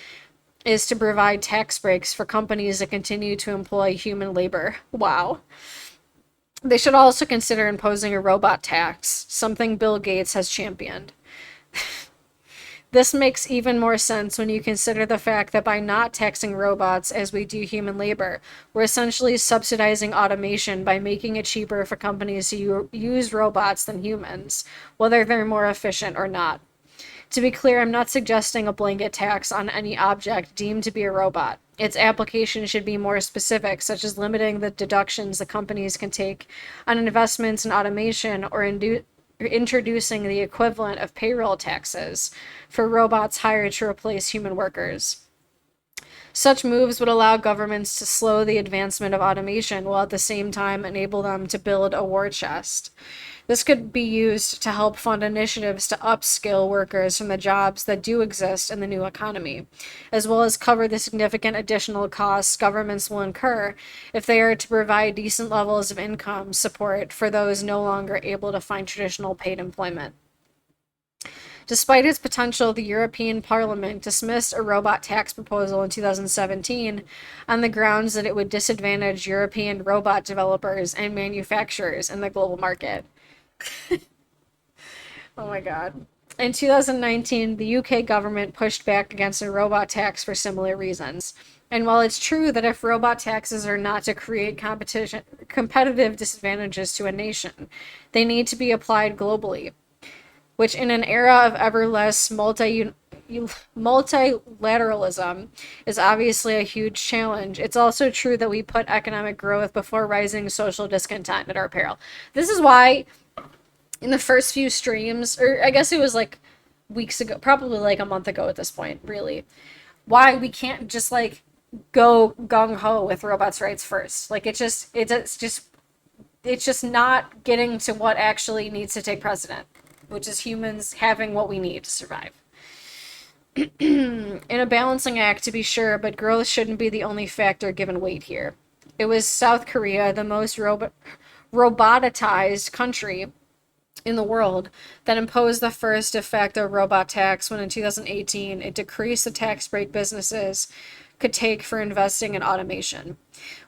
is to provide tax breaks for companies that continue to employ human labor. Wow. They should also consider imposing a robot tax, something Bill Gates has championed. This makes even more sense when you consider the fact that by not taxing robots as we do human labor, we're essentially subsidizing automation by making it cheaper for companies to use robots than humans, whether they're more efficient or not. To be clear, I'm not suggesting a blanket tax on any object deemed to be a robot. Its application should be more specific, such as limiting the deductions the companies can take on investments in automation or introducing the equivalent of payroll taxes for robots hired to replace human workers. Such moves would allow governments to slow the advancement of automation while at the same time enable them to build a war chest. This could be used to help fund initiatives to upskill workers from the jobs that do exist in the new economy, as well as cover the significant additional costs governments will incur if they are to provide decent levels of income support for those no longer able to find traditional paid employment. Despite its potential, the European Parliament dismissed a robot tax proposal in 2017 on the grounds that it would disadvantage European robot developers and manufacturers in the global market. Oh my god. In 2019, the UK government pushed back against a robot tax for similar reasons. And while it's true that if robot taxes are not to create competitive disadvantages to a nation, they need to be applied globally, which in an era of ever less multilateralism is obviously a huge challenge. It's also true that we put economic growth before rising social discontent at our peril. This is why in the first few streams, or I guess it was like weeks ago, probably like a month ago at this point, really, why we can't just like go gung ho with robots' rights first. Like it's just not getting to what actually needs to take precedent, which is humans having what we need to survive. In a balancing act, to be sure, but growth shouldn't be the only factor given weight here. It was South Korea, the most robotized country in the world, that imposed the first de facto robot tax when in 2018 it decreased the tax break businesses could take for investing in automation.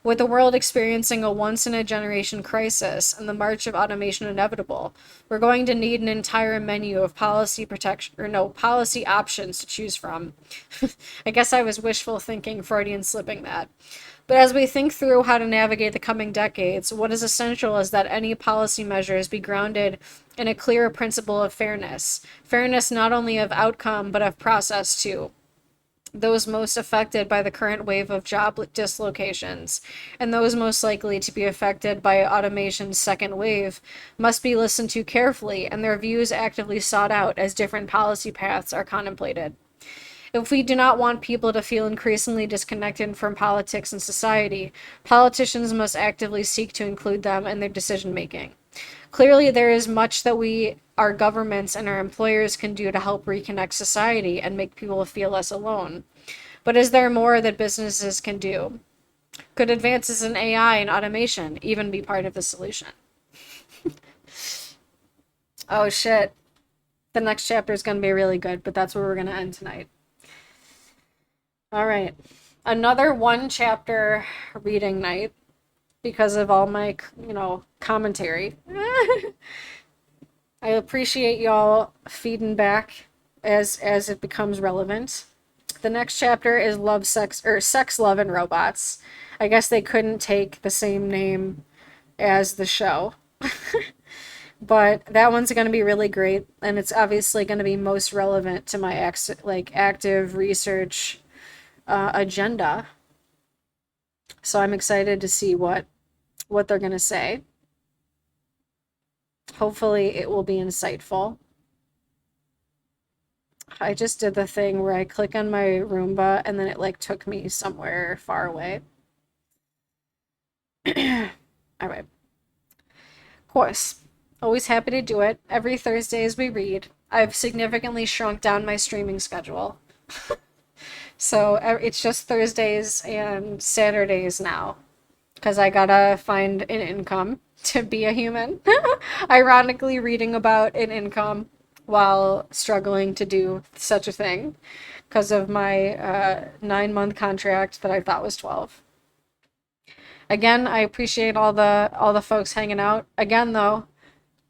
With the world experiencing a once-in-a-generation crisis and the march of automation inevitable, we're going to need an entire menu of policy options to choose from. I guess I was wishful thinking, Freudian slipping that. But as we think through how to navigate the coming decades, what is essential is that any policy measures be grounded in a clear principle of fairness. Fairness not only of outcome, but of process too. Those most affected by the current wave of job dislocations, and those most likely to be affected by automation's second wave, must be listened to carefully and their views actively sought out as different policy paths are contemplated. If we do not want people to feel increasingly disconnected from politics and society, politicians must actively seek to include them in their decision making. Clearly, there is much that our governments and our employers can do to help reconnect society and make people feel less alone. But is there more that businesses can do? Could advances in AI and automation even be part of the solution? Oh shit. The next chapter is going to be really good, but that's where we're going to end tonight. All right. Another one chapter reading night because of all my, commentary. I appreciate y'all feeding back as it becomes relevant. The next chapter is Sex, Love, and Robots. I guess they couldn't take the same name as the show. But that one's going to be really great, and it's obviously going to be most relevant to my active research agenda. So I'm excited to see what they're going to say. Hopefully it will be insightful. I just did the thing where I click on my Roomba and then it took me somewhere far away. All right. Of course. Always happy to do it. Every Thursday as we read. I've significantly shrunk down my streaming schedule. So it's just Thursdays and Saturdays now. Because I gotta find an income to be a human. Ironically, reading about an income while struggling to do such a thing because of my 9-month contract that I thought was 12. Again, I appreciate all the folks hanging out. Again, though,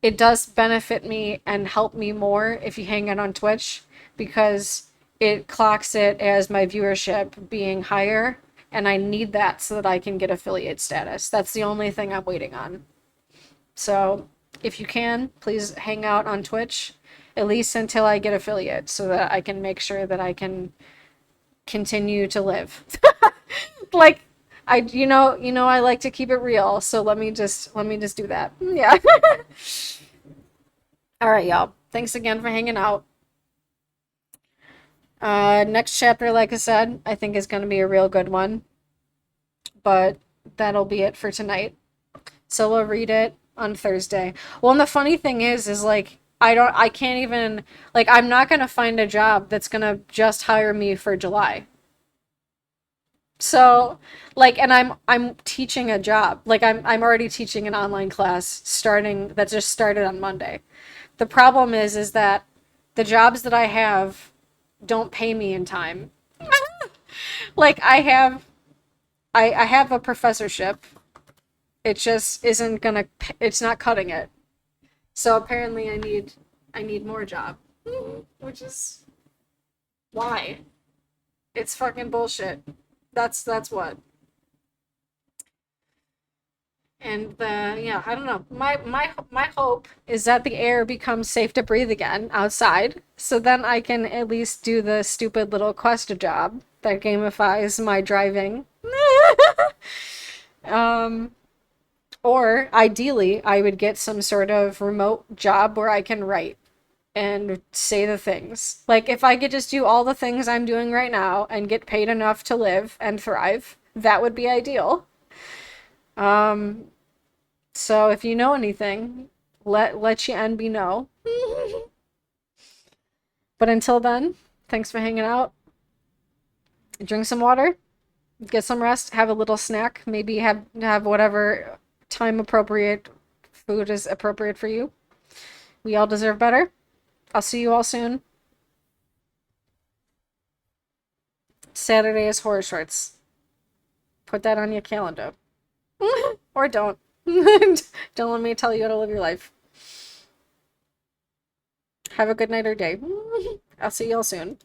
it does benefit me and help me more if you hang out on Twitch because it clocks it as my viewership being higher, and I need that so that I can get affiliate status. That's the only thing I'm waiting on. So if you can, please hang out on Twitch, at least until I get affiliate, so that I can make sure that I can continue to live. I like to keep it real, so let me just do that. Yeah. All right, y'all. Thanks again for hanging out. Next chapter, like I said, I think is going to be a real good one. But that'll be it for tonight. So we'll read it on Thursday. Well, and the funny thing is I can't even, I'm not going to find a job that's going to just hire me for July. So, and I'm teaching a job. I'm already teaching an online class that just started on Monday. The problem is that the jobs that I have don't pay me in time. I have a professorship. It just isn't gonna, it's not cutting it. So apparently I need more job. Which is why. It's fucking bullshit. That's what. And I don't know. My hope is that the air becomes safe to breathe again outside, so then I can at least do the stupid little quest job that gamifies my driving. um, or ideally, I would get some sort of remote job where I can write and say the things. Like if I could just do all the things I'm doing right now and get paid enough to live and thrive, that would be ideal. Um, so if you know anything, let your NB know. But until then, thanks for hanging out. Drink some water, get some rest, have a little snack, maybe have whatever time appropriate food is appropriate for you. We all deserve better. I'll see you all soon. Saturday is horror shorts. Put that on your calendar. Or don't. Don't let me tell you how to live your life. Have a good night or day. I'll see you all soon.